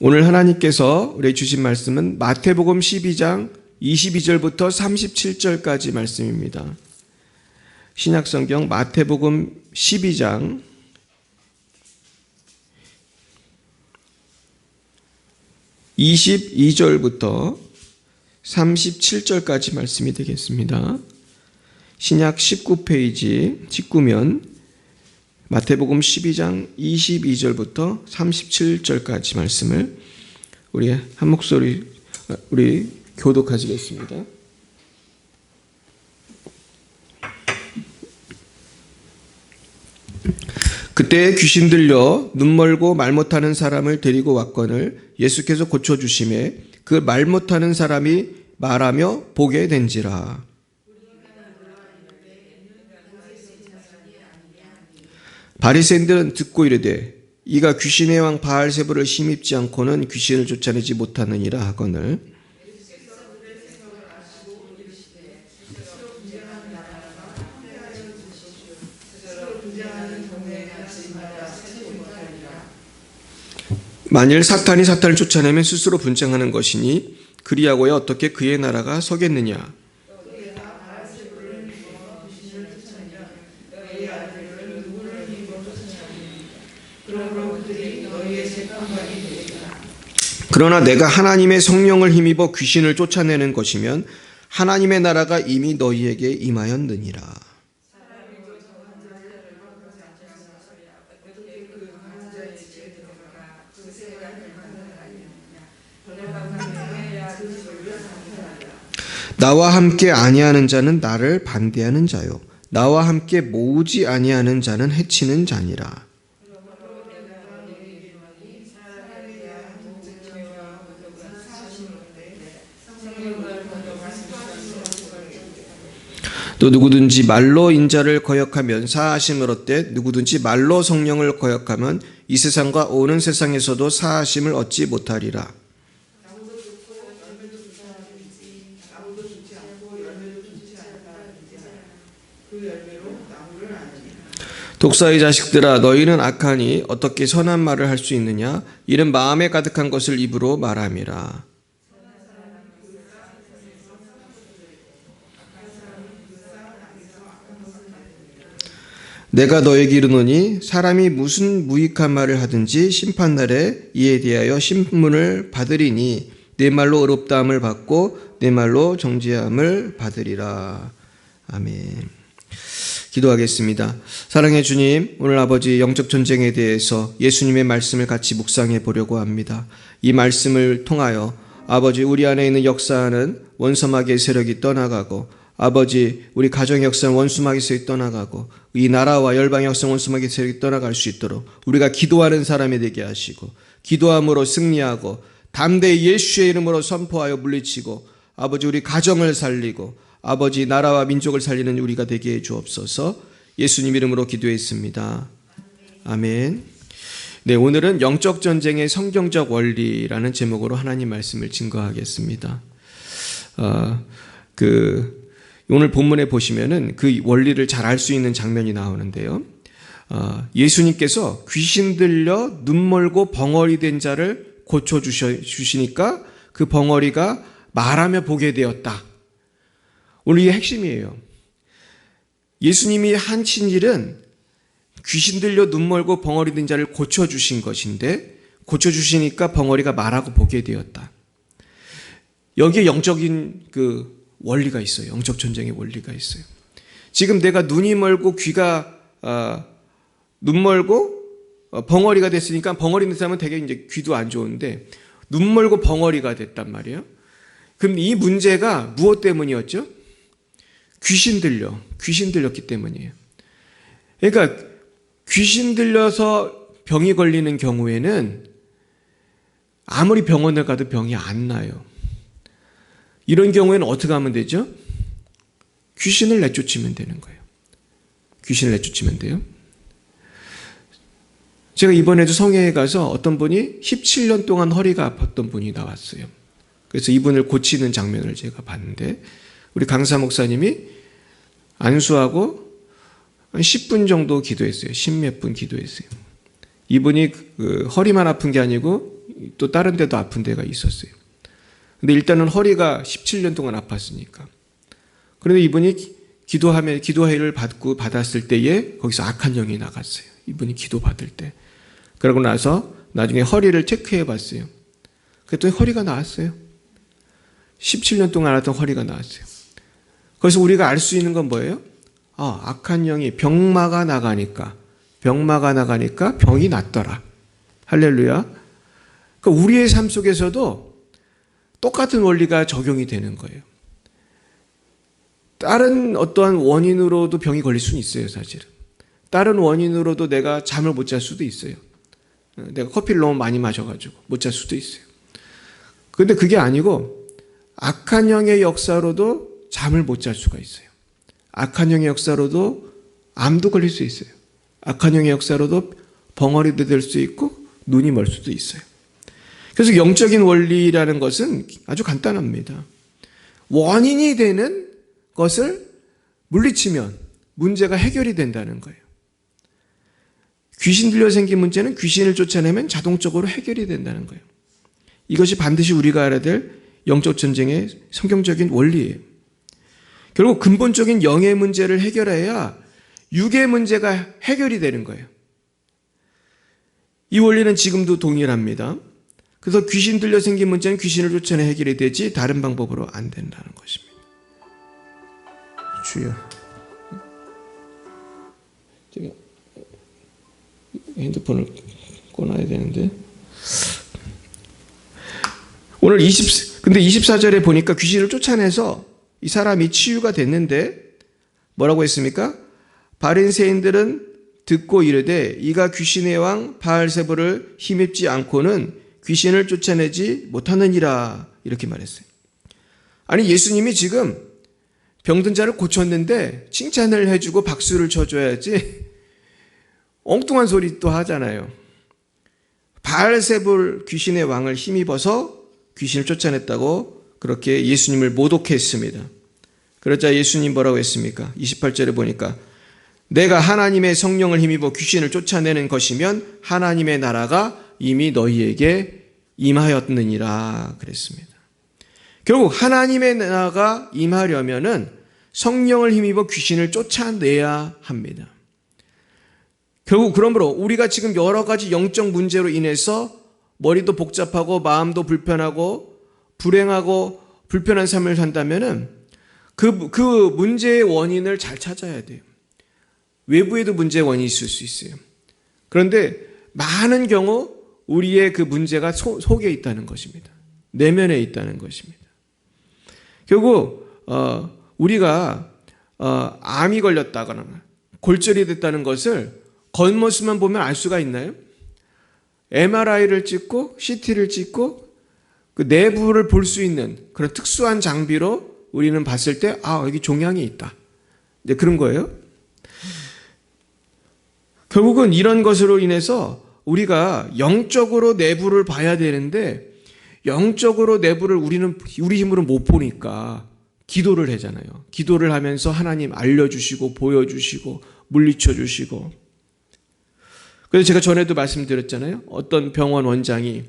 오늘 하나님께서 우리 주신 말씀은 마태복음 12장 22절부터 37절까지 말씀입니다. 신약성경 마태복음 12장 22절부터 37절까지 말씀이 되겠습니다. 신약 19페이지 19면 마태복음 12장 22절부터 37절까지 말씀을 우리 한 목소리 우리 교독하시겠습니다. 그때 귀신 들려 눈 멀고 말 못하는 사람을 데리고 왔거늘 예수께서 고쳐주심에 그 말 못하는 사람이 말하며 보게 된지라. 바리새인들은 듣고 이르되 이가 귀신의 왕 바알세불을 힘입지 않고는 귀신을 쫓아내지 못하느니라 하거늘 만일 사탄이 사탄을 쫓아내면 스스로 분쟁하는 것이니 그리하고야 어떻게 그의 나라가 서겠느냐. 그러나 내가 하나님의 성령을 힘입어 귀신을 쫓아내는 것이면 하나님의 나라가 이미 너희에게 임하였느니라. 나와 함께 아니하는 자는 나를 반대하는 자요 나와 함께 모으지 아니하는 자는 해치는 자니라. 또 누구든지 말로 인자를 거역하면 사하심을 얻되 누구든지 말로 성령을 거역하면 이 세상과 오는 세상에서도 사하심을 얻지 못하리라. 독사의 자식들아 너희는 악하니 어떻게 선한 말을 할 수 있느냐. 이는 마음에 가득한 것을 입으로 말함이라. 내가 너에게 이르노니 사람이 무슨 무익한 말을 하든지 심판날에 이에 대하여 신문을 받으리니 내 말로 의롭다함을 받고 내 말로 정죄함을 받으리라. 아멘. 기도하겠습니다. 사랑의 주님, 오늘 아버지 영적 전쟁에 대해서 예수님의 말씀을 같이 묵상해 보려고 합니다. 이 말씀을 통하여 아버지 우리 안에 있는 역사하는 원수마귀의 세력이 떠나가고 아버지 우리 가정의 역사는 원수마귀의 세력이 떠나가고 이 나라와 열방의 역사는 원수마귀의 세력이 떠나갈 수 있도록 우리가 기도하는 사람이 되게 하시고 기도함으로 승리하고 담대히 예수의 이름으로 선포하여 물리치고 아버지 우리 가정을 살리고 아버지 나라와 민족을 살리는 우리가 되게 해 주옵소서. 예수님 이름으로 기도했습니다. 아멘. 네, 오늘은 영적 전쟁의 성경적 원리라는 제목으로 하나님 말씀을 증거하겠습니다. 오늘 본문에 보시면은 그 원리를 잘 알 수 있는 장면이 나오는데요. 예수님께서 귀신 들려 눈 멀고 벙어리 된 자를 고쳐 주시니까 그 벙어리가 말하며 보게 되었다. 오늘 이게 핵심이에요. 예수님이 하신 일은 귀신 들려 눈 멀고 벙어리 된 자를 고쳐 주신 것인데 고쳐 주시니까 벙어리가 말하고 보게 되었다. 여기에 영적인 원리가 있어요. 영적 전쟁의 원리가 있어요. 지금 내가 눈이 멀고 귀가 눈 멀고 벙어리가 됐으니까 벙어리 된 사람은 되게 이제 귀도 안 좋은데 눈 멀고 벙어리가 됐단 말이에요. 그럼 이 문제가 무엇 때문이었죠? 귀신 들렸기 때문이에요. 그러니까 귀신 들려서 병이 걸리는 경우에는 아무리 병원을 가도 병이 안 나요. 이런 경우에는 어떻게 하면 되죠? 귀신을 내쫓으면 되는 거예요. 귀신을 내쫓으면 돼요. 제가 이번에도 성회에 가서 어떤 분이 17년 동안 허리가 아팠던 분이 나왔어요. 그래서 이분을 고치는 장면을 제가 봤는데 우리 강사 목사님이 안수하고 한 10분 정도 기도했어요. 10몇 분 기도했어요. 이분이 그 허리만 아픈 게 아니고 또 다른 데도 아픈 데가 있었어요. 근데 일단은 허리가 17년 동안 아팠으니까. 그런데 이분이 기도회를 받았을 때에 거기서 악한 영이 나갔어요. 이분이 기도 받을 때. 그러고 나서 나중에 허리를 체크해 봤어요. 그랬더니 허리가 나았어요. 17년 동안 앓았던 허리가 나았어요. 그래서 우리가 알 수 있는 건 뭐예요? 악한 영이 병마가 나가니까 병이 낫더라. 할렐루야. 그러니까 우리의 삶 속에서도 똑같은 원리가 적용이 되는 거예요. 다른 어떠한 원인으로도 병이 걸릴 수는 있어요, 사실은. 다른 원인으로도 내가 잠을 못 잘 수도 있어요. 내가 커피를 너무 많이 마셔가지고 못 잘 수도 있어요. 그런데 그게 아니고 악한 영의 역사로도 잠을 못 잘 수가 있어요. 악한 영의 역사로도 암도 걸릴 수 있어요. 악한 영의 역사로도 벙어리도 될 수 있고 눈이 멀 수도 있어요. 그래서 영적인 원리라는 것은 아주 간단합니다. 원인이 되는 것을 물리치면 문제가 해결이 된다는 거예요. 귀신 들려 생긴 문제는 귀신을 쫓아내면 자동적으로 해결이 된다는 거예요. 이것이 반드시 우리가 알아야 될 영적 전쟁의 성경적인 원리예요. 결국 근본적인 영의 문제를 해결해야 육의 문제가 해결이 되는 거예요. 이 원리는 지금도 동일합니다. 그래서 귀신 들려 생긴 문제는 귀신을 쫓아내 해결이 되지 다른 방법으로 안 된다는 것입니다. 주여, 제가 핸드폰을 꺼놔야 되는데 오늘 근데 24절에 보니까 귀신을 쫓아내서 이 사람이 치유가 됐는데 뭐라고 했습니까? 바리새인들은 듣고 이르되 이가 귀신의 왕 바알세불을 힘입지 않고는 귀신을 쫓아내지 못하느니라 이렇게 말했어요. 아니 예수님이 지금 병든 자를 고쳤는데 칭찬을 해주고 박수를 쳐줘야지 엉뚱한 소리 또 하잖아요. 바알세불 귀신의 왕을 힘입어서 귀신을 쫓아냈다고 그렇게 예수님을 모독했습니다. 그러자 예수님 뭐라고 했습니까? 28절에 보니까 내가 하나님의 성령을 힘입어 귀신을 쫓아내는 것이면 하나님의 나라가 이미 너희에게 임하였느니라 그랬습니다. 결국 하나님의 나라가 임하려면은 성령을 힘입어 귀신을 쫓아내야 합니다. 결국 그러므로 우리가 지금 여러 가지 영적 문제로 인해서 머리도 복잡하고 마음도 불편하고 불행하고 불편한 삶을 산다면은 그 문제의 원인을 잘 찾아야 돼요. 외부에도 문제의 원인이 있을 수 있어요. 그런데 많은 경우 우리의 그 문제가 속에 있다는 것입니다. 내면에 있다는 것입니다. 결국 우리가 암이 걸렸다거나 골절이 됐다는 것을 겉모습만 보면 알 수가 있나요? MRI를 찍고 CT를 찍고 그 내부를 볼 수 있는 그런 특수한 장비로 우리는 봤을 때 여기 종양이 있다. 이제 그런 거예요. 결국은 이런 것으로 인해서 우리가 영적으로 내부를 봐야 되는데 영적으로 내부를 우리는 우리 힘으로 못 보니까 기도를 하잖아요. 기도를 하면서 하나님 알려주시고 보여주시고 물리쳐주시고. 그래서 제가 전에도 말씀드렸잖아요. 어떤 병원 원장이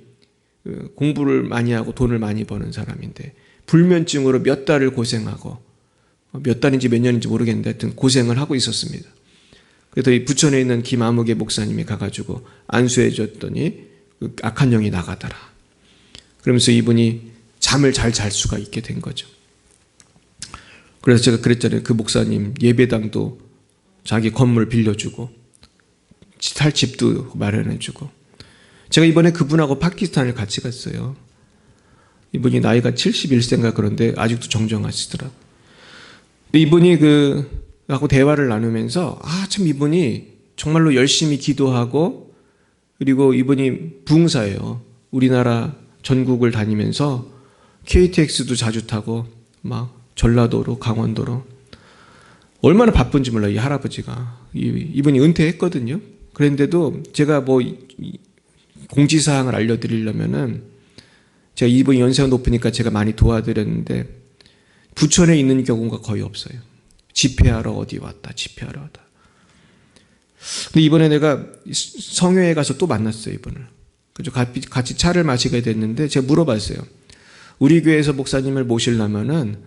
공부를 많이 하고 돈을 많이 버는 사람인데 불면증으로 몇 달을 고생하고 몇 달인지 몇 년인지 모르겠는데 하여튼 고생을 하고 있었습니다. 그래서 이 부천에 있는 김아무개 목사님이 가가지고 안수해 줬더니 악한 영이 나가더라. 그러면서 이분이 잠을 잘 잘 수가 있게 된 거죠. 그래서 제가 그랬잖아요. 그 목사님 예배당도 자기 건물 빌려주고 살 집도 마련해주고. 제가 이번에 그분하고 파키스탄을 같이 갔어요. 이분이 나이가 71세인가 그런데 아직도 정정하시더라고요. 이분이 하고 대화를 나누면서 참 이분이 정말로 열심히 기도하고 그리고 이분이 부흥사예요. 우리나라 전국을 다니면서 KTX도 자주 타고 막 전라도로 강원도로 얼마나 바쁜지 몰라요. 이 할아버지가. 이분이 은퇴했거든요. 그런데도 제가 공지사항을 알려드리려면은 제가 이분이 연세가 높으니까 제가 많이 도와드렸는데 부천에 있는 경우가 거의 없어요. 집회하러 어디 왔다 집회하러 왔다. 근데 이번에 내가 성회에 가서 또 만났어요, 이분을. 그래서 같이 차를 마시게 됐는데 제가 물어봤어요. 우리 교회에서 목사님을 모시려면은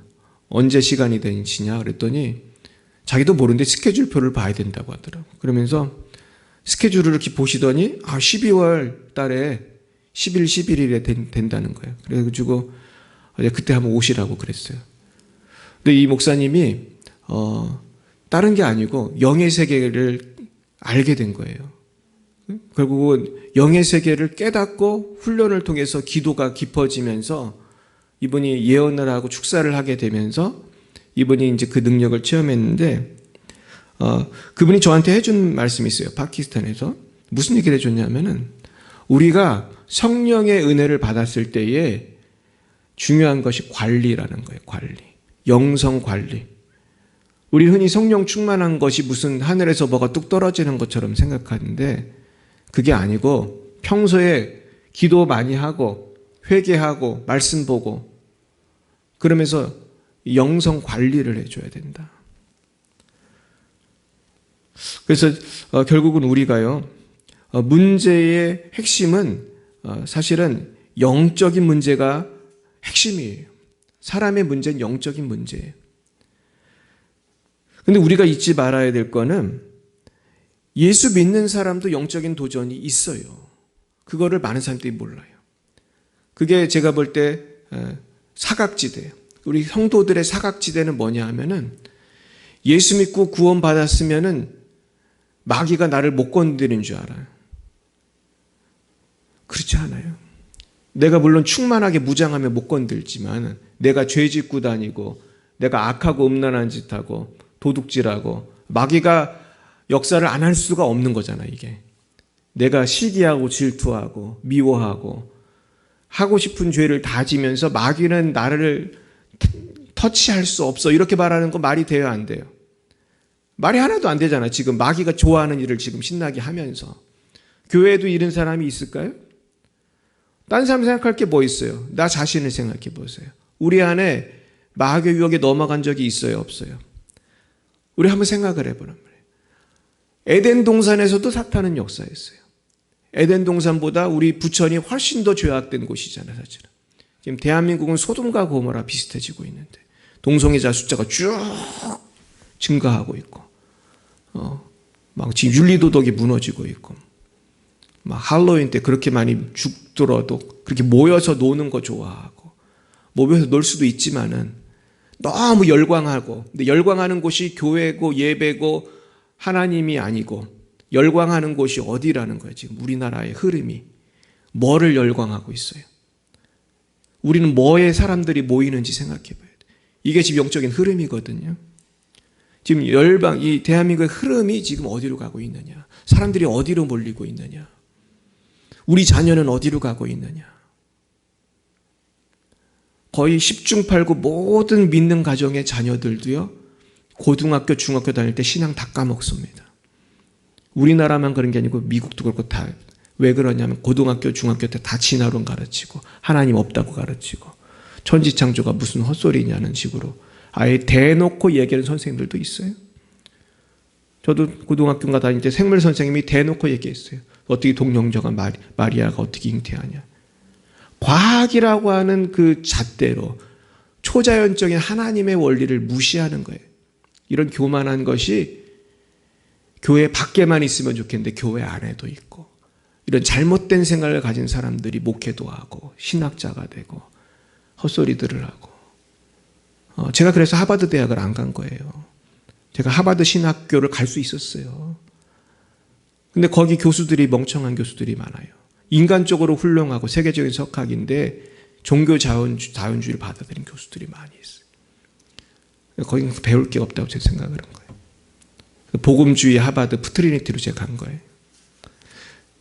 언제 시간이 되시냐 그랬더니 자기도 모르는데 스케줄표를 봐야 된다고 하더라고요. 그러면서 스케줄을 이렇게 보시더니 12월 달에 10일, 11일에 된다는 거예요. 그래가지고 그때 한번 오시라고 그랬어요. 근데 이 목사님이 다른 게 아니고 영의 세계를 알게 된 거예요. 결국은 영의 세계를 깨닫고 훈련을 통해서 기도가 깊어지면서 이분이 예언을 하고 축사를 하게 되면서 이분이 이제 그 능력을 체험했는데 그분이 저한테 해준 말씀이 있어요. 파키스탄에서 무슨 얘기를 해줬냐면은 우리가 성령의 은혜를 받았을 때에 중요한 것이 관리라는 거예요. 관리, 영성 관리. 우리 흔히 성령 충만한 것이 무슨 하늘에서 뭐가 뚝 떨어지는 것처럼 생각하는데 그게 아니고 평소에 기도 많이 하고 회개하고 말씀 보고 그러면서 영성 관리를 해줘야 된다. 그래서 결국은 우리가요, 문제의 핵심은 사실은 영적인 문제가 핵심이에요. 사람의 문제는 영적인 문제예요. 근데 우리가 잊지 말아야 될 거는 예수 믿는 사람도 영적인 도전이 있어요. 그거를 많은 사람들이 몰라요. 그게 제가 볼 때 사각지대예요. 우리 성도들의 사각지대는 뭐냐 하면은 예수 믿고 구원받았으면은 마귀가 나를 못 건드리는 줄 알아요. 그렇지 않아요. 내가 물론 충만하게 무장하면 못 건들지만 내가 죄 짓고 다니고 내가 악하고 음란한 짓하고 도둑질하고 마귀가 역사를 안 할 수가 없는 거잖아. 이게 내가 시기하고 질투하고 미워하고 하고 싶은 죄를 다 지면서 마귀는 나를 터치할 수 없어 이렇게 말하는 거 말이 돼요 안 돼요? 말이 하나도 안 되잖아. 지금 마귀가 좋아하는 일을 지금 신나게 하면서. 교회에도 이런 사람이 있을까요? 딴 사람 생각할 게 뭐 있어요? 나 자신을 생각해 보세요. 우리 안에 마귀의 유혹에 넘어간 적이 있어요 없어요? 우리 한번 생각을 해보란 말이에요. 에덴 동산에서도 사탄은 역사했어요. 에덴 동산보다 우리 부천이 훨씬 더 죄악된 곳이잖아요 사실은. 지금 대한민국은 소돔과 고모라 비슷해지고 있는데 동성애자 숫자가 쭉 증가하고 있고 막 지금 윤리도덕이 무너지고 있고 막 할로윈 때 그렇게 많이 죽더라도 그렇게 모여서 노는 거 좋아하고 모여서 놀 수도 있지만은 너무 열광하고 근데 열광하는 곳이 교회고 예배고 하나님이 아니고 열광하는 곳이 어디라는 거예요. 지금 우리나라의 흐름이 뭐를 열광하고 있어요. 우리는 뭐에 사람들이 모이는지 생각해 봐야 돼요. 이게 지금 영적인 흐름이거든요. 지금 이 대한민국의 흐름이 지금 어디로 가고 있느냐. 사람들이 어디로 몰리고 있느냐. 우리 자녀는 어디로 가고 있느냐. 거의 10중 8구 모든 믿는 가정의 자녀들도요. 고등학교, 중학교 다닐 때 신앙 다 까먹습니다. 우리나라만 그런 게 아니고 미국도 그렇고 다. 왜 그러냐면 고등학교, 중학교 때 다 진화론 가르치고 하나님 없다고 가르치고 천지창조가 무슨 헛소리냐는 식으로 아예 대놓고 얘기하는 선생님들도 있어요. 저도 고등학교가 다닐 때 생물 선생님이 대놓고 얘기했어요. 어떻게 동정녀가 마리아가 어떻게 잉태하냐. 과학이라고 하는 그 잣대로 초자연적인 하나님의 원리를 무시하는 거예요. 이런 교만한 것이 교회 밖에만 있으면 좋겠는데 교회 안에도 있고 이런 잘못된 생각을 가진 사람들이 목회도 하고 신학자가 되고 헛소리들을 하고 제가 그래서 하버드 대학을 안 간 거예요. 제가 하버드 신학교를 갈 수 있었어요. 근데 거기 교수들이 멍청한 교수들이 많아요. 인간적으로 훌륭하고 세계적인 석학인데 종교 자연주의를 받아들인 교수들이 많이 있어요. 거기 배울 게 없다고 제가 생각을 한 거예요. 복음주의 하버드 트리니티로 제가 간 거예요.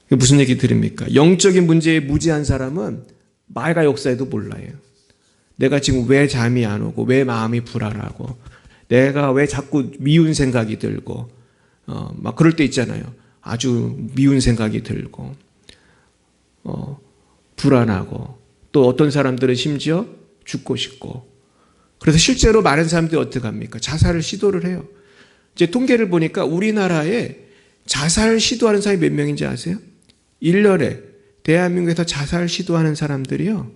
무슨 얘기 들습니까? 영적인 문제에 무지한 사람은 마가 역사에도 몰라요. 내가 지금 왜 잠이 안 오고 왜 마음이 불안하고 내가 왜 자꾸 미운 생각이 들고 막 그럴 때 있잖아요. 아주 미운 생각이 들고 불안하고 또 어떤 사람들은 심지어 죽고 싶고 그래서 실제로 많은 사람들이 어떻게 합니까? 자살을 시도를 해요. 이제 통계를 보니까 우리나라에 자살 시도하는 사람이 몇 명인지 아세요? 1년에 대한민국에서 자살 시도하는 사람들이요,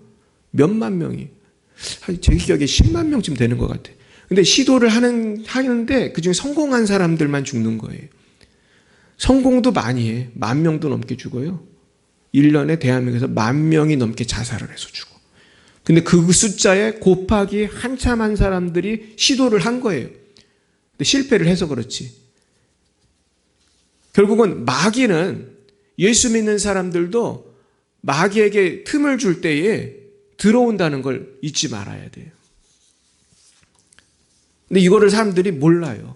몇만 명이, 제 기억에 10만 명쯤 되는 것 같아요. 근데 시도를 하는데 그중에 성공한 사람들만 죽는 거예요. 성공도 많이 해. 10,000명도 넘게 죽어요. 1년에 대한민국에서 10,000명이 넘게 자살을 해서 죽어. 근데 그 숫자에 곱하기 한참 한 사람들이 시도를 한 거예요. 근데 실패를 해서 그렇지. 결국은 마귀는, 예수 믿는 사람들도 마귀에게 틈을 줄 때에 들어온다는 걸 잊지 말아야 돼요. 근데 이거를 사람들이 몰라요.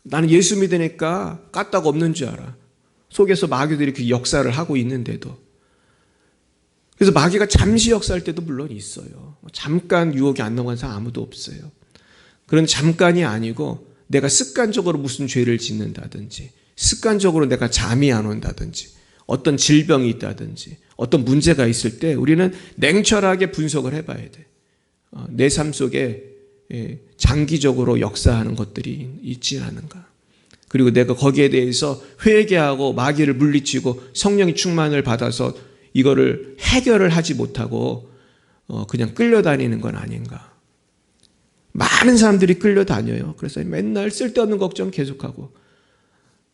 나는 예수 믿으니까 까딱 없는 줄 알아. 속에서 마귀들이 그 역사를 하고 있는데도. 그래서 마귀가 잠시 역사할 때도 물론 있어요. 잠깐 유혹이 안 넘어간 사람 아무도 없어요. 그런 잠깐이 아니고 내가 습관적으로 무슨 죄를 짓는다든지, 습관적으로 내가 잠이 안 온다든지, 어떤 질병이 있다든지, 어떤 문제가 있을 때 우리는 냉철하게 분석을 해봐야 돼. 내 삶 속에 장기적으로 역사하는 것들이 있지 않은가. 그리고 내가 거기에 대해서 회개하고 마귀를 물리치고 성령의 충만을 받아서 이거를 해결을 하지 못하고 그냥 끌려다니는 건 아닌가. 많은 사람들이 끌려다녀요. 그래서 맨날 쓸데없는 걱정 계속하고,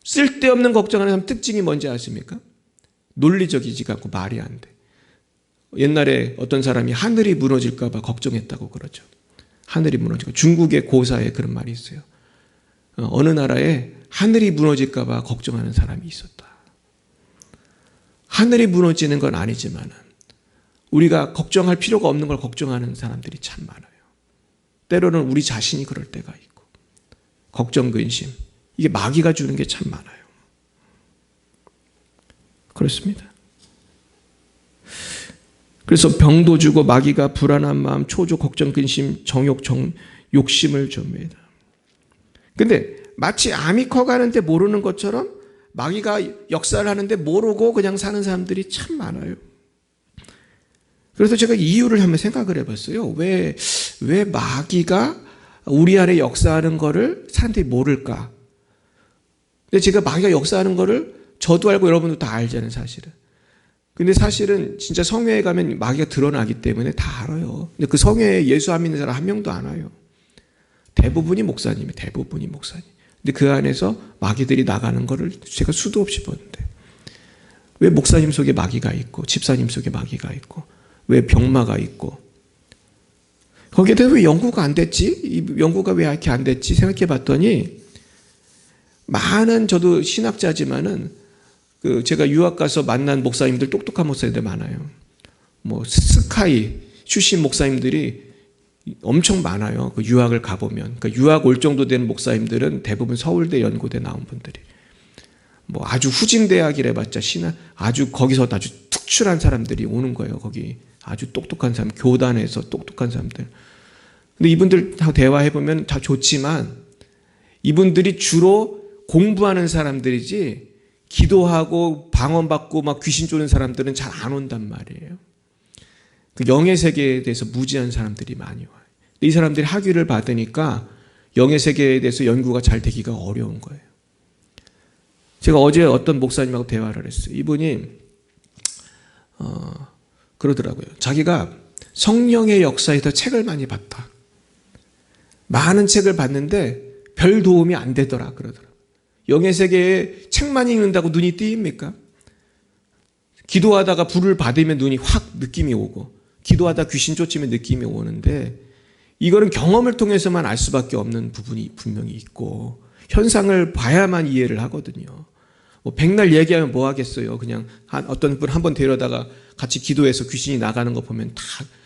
쓸데없는 걱정하는 사람 특징이 뭔지 아십니까? 논리적이지가 않고 말이 안 돼. 옛날에 어떤 사람이 하늘이 무너질까 봐 걱정했다고 그러죠. 하늘이 무너지고, 중국의 고사에 그런 말이 있어요. 어느 나라에 하늘이 무너질까 봐 걱정하는 사람이 있었다. 하늘이 무너지는 건 아니지만 우리가 걱정할 필요가 없는 걸 걱정하는 사람들이 참 많아요. 때로는 우리 자신이 그럴 때가 있고, 걱정, 근심, 이게 마귀가 주는 게 참 많아요. 그렇습니다. 그래서 병도 주고 마귀가 불안한 마음, 초조, 걱정, 근심, 정욕, 욕심을 줍니다. 근데 마치 암이 커가는데 모르는 것처럼 마귀가 역사를 하는데 모르고 그냥 사는 사람들이 참 많아요. 그래서 제가 이유를 한번 생각을 해봤어요. 왜 마귀가 우리 안에 역사하는 거를 사람들이 모를까? 근데 제가 마귀가 역사하는 거를 저도 알고 여러분도 다 알잖아요, 사실은. 근데 사실은 진짜 성회에 가면 마귀가 드러나기 때문에 다 알아요. 근데 그 성회에 예수 안 믿는 사람 한 명도 안 와요. 대부분이 목사님이에요. 대부분이 목사님. 근데 그 안에서 마귀들이 나가는 거를 제가 수도 없이 보는데, 왜 목사님 속에 마귀가 있고, 집사님 속에 마귀가 있고, 왜 병마가 있고, 거기에 대해서 왜 연구가 안 됐지? 이 연구가 왜 이렇게 안 됐지? 생각해 봤더니, 많은, 저도 신학자지만은 제가 유학 가서 만난 목사님들, 똑똑한 목사님들 많아요. 뭐 스카이 출신 목사님들이 엄청 많아요. 그 유학을 가보면. 그러니까 유학 올 정도 되는 목사님들은 대부분 서울대, 연고대 나온 분들이. 뭐 아주 후진 대학이래 봤자 아주 거기서 아주 특출한 사람들이 오는 거예요. 거기 아주 똑똑한 사람, 교단에서 똑똑한 사람들. 근데 이분들하고 대화해보면 다 좋지만 이분들이 주로 공부하는 사람들이지 기도하고 방언받고 막 귀신 쫓는 사람들은 잘 안 온단 말이에요. 그 영의 세계에 대해서 무지한 사람들이 많이 와요. 이 사람들이 학위를 받으니까 영의 세계에 대해서 연구가 잘 되기가 어려운 거예요. 제가 어제 어떤 목사님하고 대화를 했어요. 이분이 그러더라고요. 자기가 성령의 역사에서 책을 많이 봤다. 많은 책을 봤는데 별 도움이 안 되더라 그러더라고요. 영의 세계에 책만 읽는다고 눈이 띄입니까? 기도하다가 불을 받으면 눈이 확 느낌이 오고, 기도하다 귀신 쫓으면 느낌이 오는데, 이거는 경험을 통해서만 알 수밖에 없는 부분이 분명히 있고, 현상을 봐야만 이해를 하거든요. 뭐 백날 얘기하면 뭐 하겠어요. 그냥 어떤 분 한번 데려다가 같이 기도해서 귀신이 나가는 거 보면 다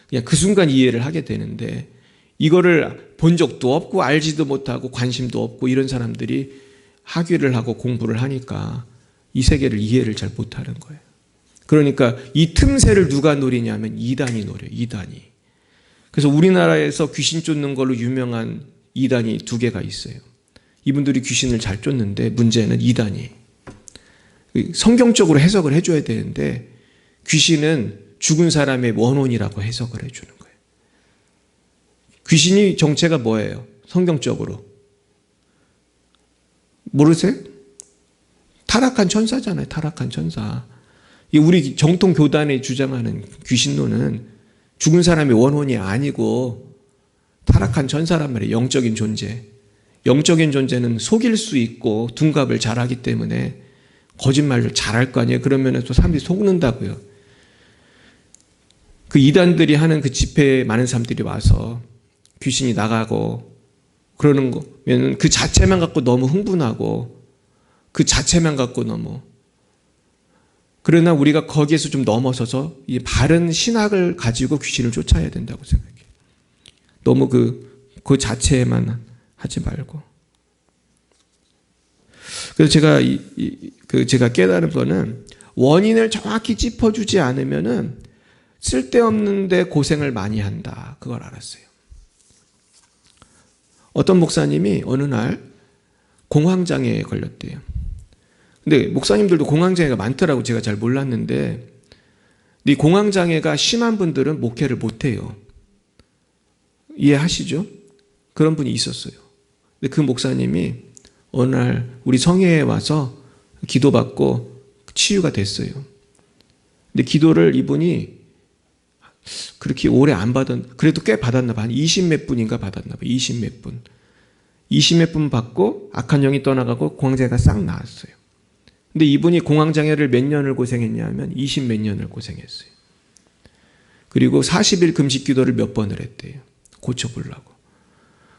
그냥 그 순간 이해를 하게 되는데, 이거를 본 적도 없고 알지도 못하고 관심도 없고 이런 사람들이 학위를 하고 공부를 하니까 이 세계를 이해를 잘 못하는 거예요. 그러니까 이 틈새를 누가 노리냐면 이단이 노려요. 이단이. 그래서 우리나라에서 귀신 쫓는 걸로 유명한 이단이 2개가 있어요. 이분들이 귀신을 잘 쫓는데 문제는 이단이. 성경적으로 해석을 해줘야 되는데 귀신은 죽은 사람의 원혼이라고 해석을 해주는 거예요. 귀신이 정체가 뭐예요? 성경적으로. 모르세요? 타락한 천사잖아요. 타락한 천사. 이 우리 정통 교단에 주장하는 귀신론은 죽은 사람이 원혼이 아니고 타락한 천사란 말이에요. 영적인 존재. 영적인 존재는 속일 수 있고 둔갑을 잘하기 때문에 거짓말을 잘할 거 아니에요. 그러면 또 사람들이 속는다고요. 그 이단들이 하는 그 집회에 많은 사람들이 와서 귀신이 나가고 그러는 거면 그 자체만 갖고 너무 흥분하고 그 자체만 갖고 너무, 그러나 우리가 거기에서 좀 넘어서서 이 바른 신학을 가지고 귀신을 쫓아야 된다고 생각해요. 너무 그 자체에만 하지 말고. 그래서 제가 깨달은 거는 원인을 정확히 짚어주지 않으면은 쓸데없는데 고생을 많이 한다. 그걸 알았어요. 어떤 목사님이 어느 날 공황장애에 걸렸대요. 근데 목사님들도 공황장애가 많더라고. 제가 잘 몰랐는데 이 공황장애가 심한 분들은 목회를 못해요. 이해하시죠? 그런 분이 있었어요. 근데 그 목사님이 어느 날 우리 성회에 와서 기도받고 치유가 됐어요. 근데 기도를 이분이 그렇게 오래 안 그래도 꽤 받았나 봐. 한 20몇 분인가 받았나 봐. 20몇 분. 20몇 분 받고 악한 영이 떠나가고 공황장애가 싹 나았어요. 근데 이분이 공황장애를 몇 년을 고생했냐면 20몇 년을 고생했어요. 그리고 40일 금식 기도를 몇 번을 했대요. 고쳐보려고.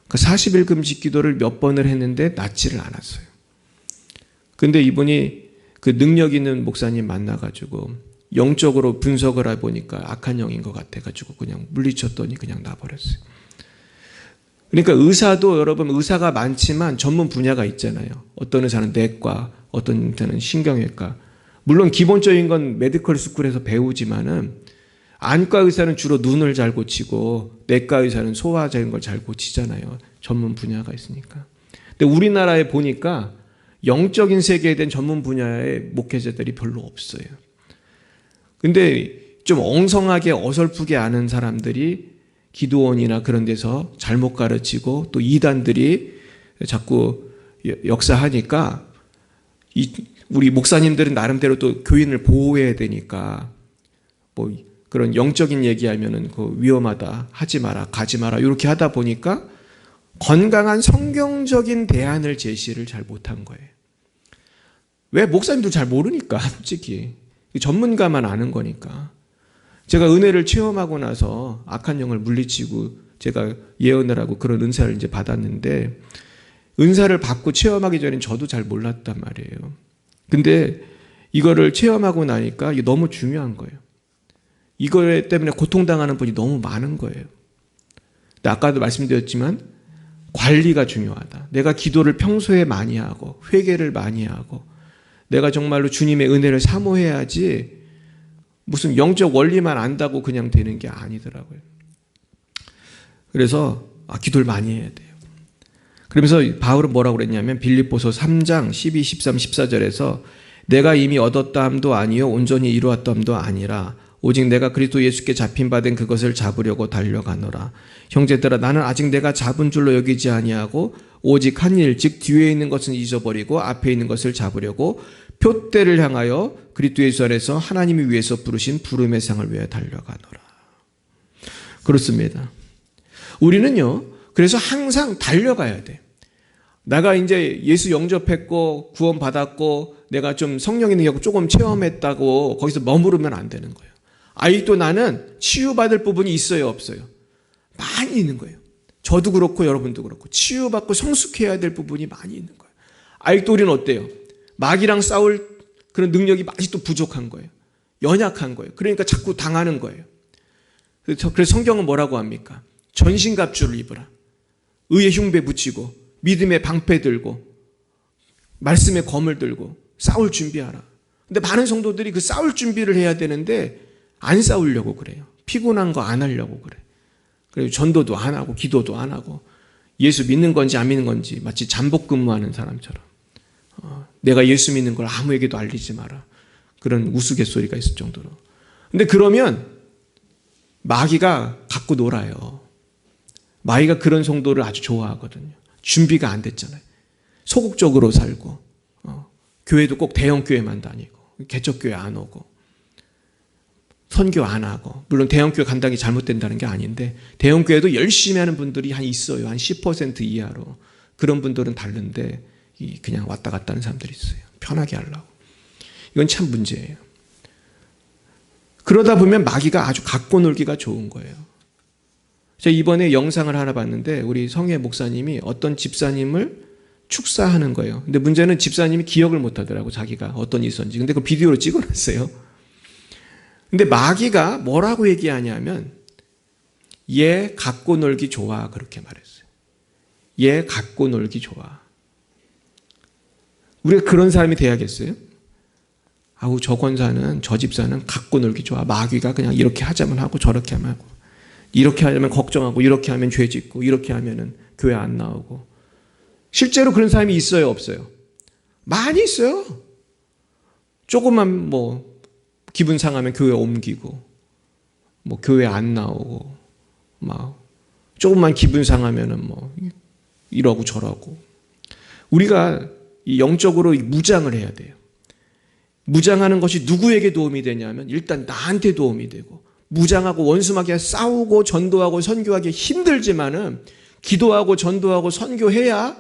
그 40일 금식 기도를 몇 번을 했는데 낫지를 않았어요. 근데 이분이 그 능력 있는 목사님 만나가지고 영적으로 분석을 해보니까 악한 영인 것 같아가지고 그냥 물리쳤더니 그냥 나버렸어요. 그러니까 의사도 여러분 의사가 많지만 전문 분야가 있잖아요. 어떤 의사는 내과, 어떤 의사는 신경외과. 물론 기본적인 건 메디컬 스쿨에서 배우지만은 안과 의사는 주로 눈을 잘 고치고 내과 의사는 소화적인 걸 잘 고치잖아요. 전문 분야가 있으니까. 근데 우리나라에 보니까 영적인 세계에 대한 전문 분야의 목회자들이 별로 없어요. 근데 좀 엉성하게 어설프게 아는 사람들이 기도원이나 그런 데서 잘못 가르치고 또 이단들이 자꾸 역사하니까 우리 목사님들은 나름대로 또 교인을 보호해야 되니까 뭐 그런 영적인 얘기하면은 그 위험하다, 하지 마라, 가지 마라 이렇게 하다 보니까 건강한 성경적인 대안을 제시를 잘 못한 거예요. 왜? 목사님도 잘 모르니까 솔직히. 전문가만 아는 거니까. 제가 은혜를 체험하고 나서 악한 영을 물리치고 제가 예언을 하고 그런 은사를 이제 받았는데 은사를 받고 체험하기 전엔 저도 잘 몰랐단 말이에요. 근데 이거를 체험하고 나니까 이게 너무 중요한 거예요. 이거 때문에 고통당하는 분이 너무 많은 거예요. 근데 아까도 말씀드렸지만 관리가 중요하다. 내가 기도를 평소에 많이 하고 회개를 많이 하고 내가 정말로 주님의 은혜를 사모해야지 무슨 영적 원리만 안다고 그냥 되는 게 아니더라고요. 그래서 기도를 많이 해야 돼요. 그러면서 바울은 뭐라고 그랬냐면 빌립보서 3장 12, 13, 14절에서 내가 이미 얻었다함도 아니요 온전히 이루었다함도 아니라 오직 내가 그리스도 예수께 잡힌 바 된 그것을 잡으려고 달려가노라. 형제들아 나는 아직 내가 잡은 줄로 여기지 아니하고 오직 한 일 즉 뒤에 있는 것은 잊어버리고 앞에 있는 것을 잡으려고 표대를 향하여 그리스도 예수 안에서 하나님이 위해서 부르신 부름의 상을 위하여 달려가노라. 그렇습니다. 우리는요 그래서 항상 달려가야 돼. 내가 이제 예수 영접했고 구원 받았고 내가 좀 성령의 능력을 조금 체험했다고 거기서 머무르면 안 되는 거예요. 아직도 나는 치유받을 부분이 있어요 없어요? 많이 있는 거예요. 저도 그렇고 여러분도 그렇고 치유받고 성숙해야 될 부분이 많이 있는 거예요. 아직도 우리는 어때요? 마귀랑 싸울 그런 능력이 아직도 부족한 거예요. 연약한 거예요. 그러니까 자꾸 당하는 거예요. 그래서 성경은 뭐라고 합니까? 전신갑주를 입으라. 의의 흉배 붙이고 믿음의 방패 들고 말씀의 검을 들고 싸울 준비하라. 근데 많은 성도들이 그 싸울 준비를 해야 되는데 안 싸우려고 그래요. 피곤한 거 안 하려고 그래. 그리고 전도도 안 하고 기도도 안 하고 예수 믿는 건지 안 믿는 건지 마치 잠복 근무하는 사람처럼 내가 예수 믿는 걸 아무에게도 알리지 마라. 그런 우스갯소리가 있을 정도로. 근데 그러면 마귀가 갖고 놀아요. 마귀가 그런 성도를 아주 좋아하거든요. 준비가 안 됐잖아요. 소극적으로 살고 교회도 꼭 대형교회만 다니고 개척교회 안 오고 선교 안 하고, 물론 대형교회 간다는 게 잘못된다는 게 아닌데 대형교회도 열심히 하는 분들이 있어요. 한 10% 이하로. 그런 분들은 다른데 그냥 왔다 갔다 하는 사람들이 있어요. 편하게 하려고. 이건 참 문제예요. 그러다 보면 마귀가 아주 갖고 놀기가 좋은 거예요. 제가 이번에 영상을 하나 봤는데 우리 성혜 목사님이 어떤 집사님을 축사하는 거예요. 근데 문제는 집사님이 기억을 못 하더라고, 자기가 어떤 일이 있었는지. 근데 그 비디오로 찍어놨어요. 근데 마귀가 뭐라고 얘기하냐면 얘 갖고 놀기 좋아, 그렇게 말했어요. 얘 갖고 놀기 좋아. 우리가 그런 사람이 돼야겠어요? 아우, 저 권사는, 저 집사는 갖고 놀기 좋아. 마귀가 그냥 이렇게 하자면 하고 저렇게 하면 하고, 이렇게 하면 걱정하고, 이렇게 하면 죄 짓고, 이렇게 하면은 교회 안 나오고. 실제로 그런 사람이 있어요, 없어요? 많이 있어요. 조금만 기분 상하면 교회 옮기고, 교회 안 나오고, 조금만 기분 상하면은 이러고 저러고. 우리가 영적으로 무장을 해야 돼요. 무장하는 것이 누구에게 도움이 되냐면 일단 나한테 도움이 되고, 무장하고 원수마귀와 싸우고 전도하고 선교하기 힘들지만은 기도하고 전도하고 선교해야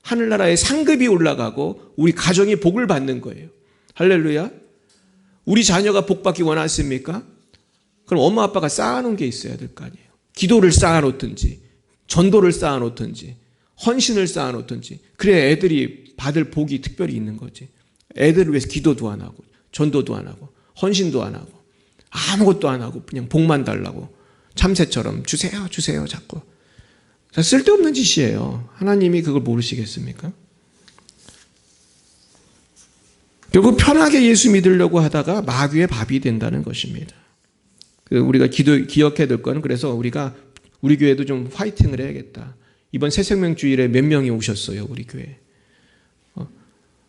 하늘나라의 상급이 올라가고 우리 가정이 복을 받는 거예요. 할렐루야. 우리 자녀가 복받기 원하십니까? 그럼 엄마 아빠가 쌓아놓은 게 있어야 될 거 아니에요. 기도를 쌓아놓든지 전도를 쌓아놓든지 헌신을 쌓아놓든지, 그래야 애들이 받을 복이 특별히 있는 거지. 애들을 위해서 기도도 안 하고 전도도 안 하고 헌신도 안 하고 아무것도 안 하고 그냥 복만 달라고 참새처럼 주세요 주세요 자꾸. 쓸데없는 짓이에요. 하나님이 그걸 모르시겠습니까? 결국 편하게 예수 믿으려고 하다가 마귀의 밥이 된다는 것입니다. 우리가 기억해야 될 거는, 그래서 우리 교회도 좀 화이팅을 해야겠다. 이번 새생명주일에 몇 명이 오셨어요, 우리 교회.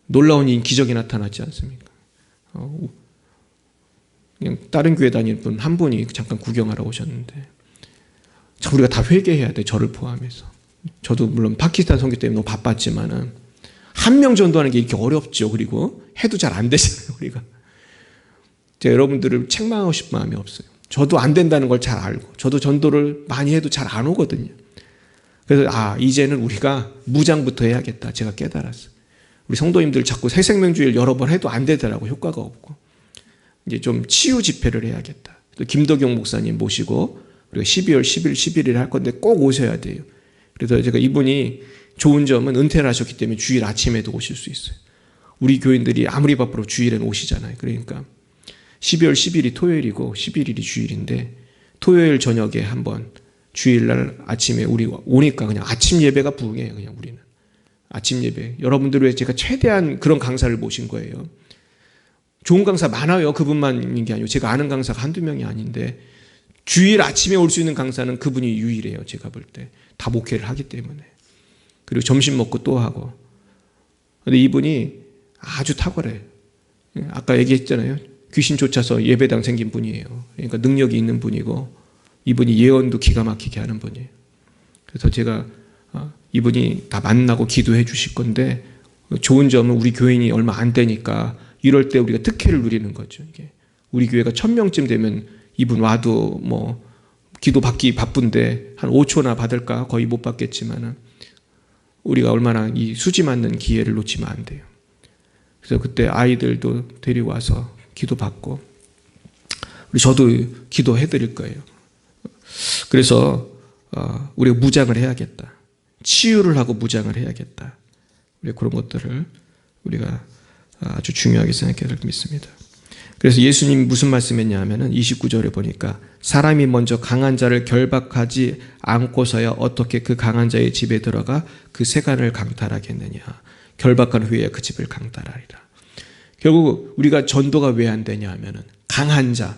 놀라운 기적이 나타났지 않습니까? 그냥 다른 교회 다니는 분 한 분이 잠깐 구경하러 오셨는데, 참 우리가 다 회개해야 돼, 저를 포함해서. 저도 물론 파키스탄 선교 때문에 너무 바빴지만은 한 명 전도하는 게 이렇게 어렵죠. 그리고 해도 잘 안 되잖아요, 우리가. 제가 여러분들을 책망하고 싶은 마음이 없어요. 저도 안 된다는 걸 잘 알고, 저도 전도를 많이 해도 잘 안 오거든요. 그래서 이제는 우리가 무장부터 해야겠다, 제가 깨달았어요. 우리 성도님들 자꾸 새생명주일 여러 번 해도 안 되더라고, 효과가 없고. 이제 좀 치유 집회를 해야겠다. 또 김덕용 목사님 모시고 우리가 12월 10일, 11일 할 건데 꼭 오셔야 돼요. 그래서 제가 이분이 좋은 점은 은퇴를 하셨기 때문에 주일 아침에도 오실 수 있어요. 우리 교인들이 아무리 바빠도 주일에는 오시잖아요. 그러니까 12월 10일이 토요일이고 11일이 주일인데, 토요일 저녁에 한번 주일날 아침에 우리 오니까 그냥 아침 예배가 부흥해요. 그냥 우리는 아침 예배. 여러분들을 위해 제가 최대한 그런 강사를 모신 거예요. 좋은 강사 많아요. 그분만 있는 게 아니고 제가 아는 강사가 한두 명이 아닌데, 주일 아침에 올 수 있는 강사는 그분이 유일해요. 제가 볼 때 다 목회를 하기 때문에. 그리고 점심 먹고 또 하고. 근데 이분이 아주 탁월해요. 아까 얘기했잖아요. 귀신 쫓아서 예배당 생긴 분이에요. 그러니까 능력이 있는 분이고, 이분이 예언도 기가 막히게 하는 분이에요. 그래서 제가 이분이 다 만나고 기도해 주실 건데, 좋은 점은 우리 교인이 얼마 안 되니까 이럴 때 우리가 특혜를 누리는 거죠. 이게 우리 교회가 1000명쯤 되면 이분 와도 기도 받기 바쁜데 한 5초나 받을까? 거의 못 받겠지만은 우리가 얼마나 이 수지 맞는 기회를 놓치면 안 돼요. 그래서 그때 아이들도 데리고 와서 기도 받고, 저도 기도해 드릴 거예요. 그래서 우리가 무장을 해야겠다. 치유를 하고 무장을 해야겠다. 우리 그런 것들을 우리가 아주 중요하게 생각해야 될 믿습니다. 그래서 예수님이 무슨 말씀했냐 하면은 29절에 보니까, 사람이 먼저 강한 자를 결박하지 않고서야 어떻게 그 강한 자의 집에 들어가 그 세간을 강탈하겠느냐. 결박한 후에 그 집을 강탈하리라. 결국 우리가 전도가 왜 안 되냐 하면은 강한 자,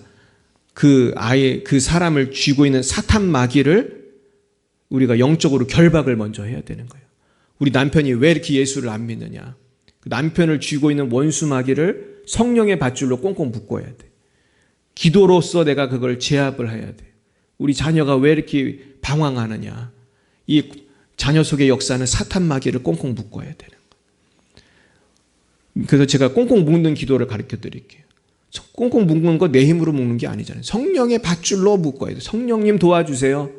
그 사람을 쥐고 있는 사탄 마귀를 우리가 영적으로 결박을 먼저 해야 되는 거예요. 우리 남편이 왜 이렇게 예수를 안 믿느냐. 그 남편을 쥐고 있는 원수 마귀를 성령의 밧줄로 꽁꽁 묶어야 돼. 기도로서 내가 그걸 제압을 해야 돼. 우리 자녀가 왜 이렇게 방황하느냐. 이 자녀 속의 역사는 사탄 마귀를 꽁꽁 묶어야 되는 거예요. 그래서 제가 꽁꽁 묶는 기도를 가르쳐 드릴게요. 꽁꽁 묶는 거 내 힘으로 묶는 게 아니잖아요. 성령의 밧줄로 묶어야 돼요. 성령님 도와주세요.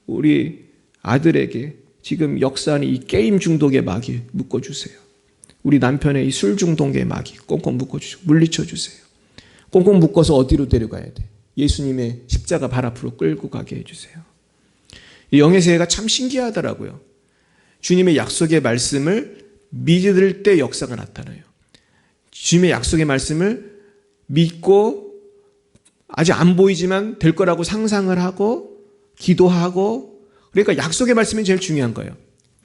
우리 아들에게 지금 역사하는 이 게임 중독의 마귀 묶어주세요. 우리 남편의 이 술 중독의 마귀 꽁꽁 묶어주시고 물리쳐주세요. 꽁꽁 묶어서 어디로 데려가야 돼? 예수님의 십자가 발 앞으로 끌고 가게 해주세요. 이 영의 세계가 참 신기하더라고요. 주님의 약속의 말씀을 믿을 때 역사가 나타나요. 주님의 약속의 말씀을 믿고 아직 안 보이지만 될 거라고 상상을 하고 기도하고, 그러니까 약속의 말씀이 제일 중요한 거예요.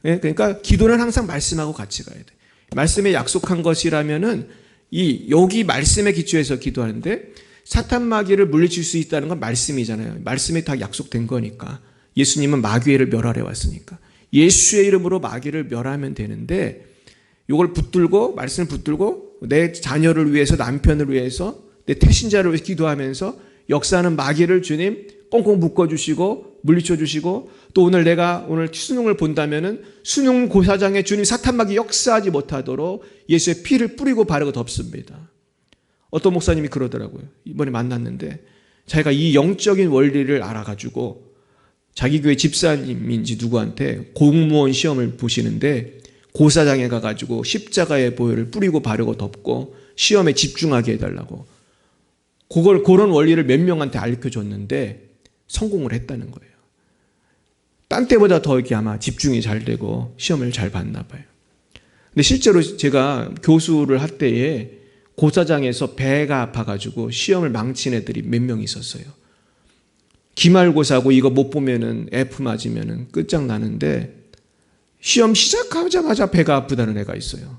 그러니까 기도는 항상 말씀하고 같이 가야 돼. 말씀에 약속한 것이라면은 여기 말씀에 기초해서 기도하는데, 사탄 마귀를 물리칠 수 있다는 건 말씀이잖아요. 말씀에 다 약속된 거니까. 예수님은 마귀를 멸하러 왔으니까 예수의 이름으로 마귀를 멸하면 되는데, 이걸 붙들고 말씀을 붙들고 내 자녀를 위해서, 남편을 위해서, 내 태신자를 위해서 기도하면서 역사하는 마귀를 주님 꽁꽁 묶어주시고 물리쳐주시고, 또 오늘 수능을 본다면은 수능 고사장에 주님 사탄 마귀 역사하지 못하도록 예수의 피를 뿌리고 바르고 덮습니다. 어떤 목사님이 그러더라고요. 이번에 만났는데 자기가 이 영적인 원리를 알아가지고 자기 교회 집사님인지 누구한테 공무원 시험을 보시는데 고사장에 가가지고 십자가의 보혈을 뿌리고 바르고 덮고 시험에 집중하게 해달라고 그런 원리를 몇 명한테 알려줬는데 성공을 했다는 거예요. 딴 때보다 더 이렇게 아마 집중이 잘 되고 시험을 잘 봤나 봐요. 근데 실제로 제가 교수를 할 때에 고사장에서 배가 아파가지고 시험을 망친 애들이 몇 명 있었어요. 기말고사고 이거 못 보면은 F 맞으면은 끝장나는데 시험 시작하자마자 배가 아프다는 애가 있어요.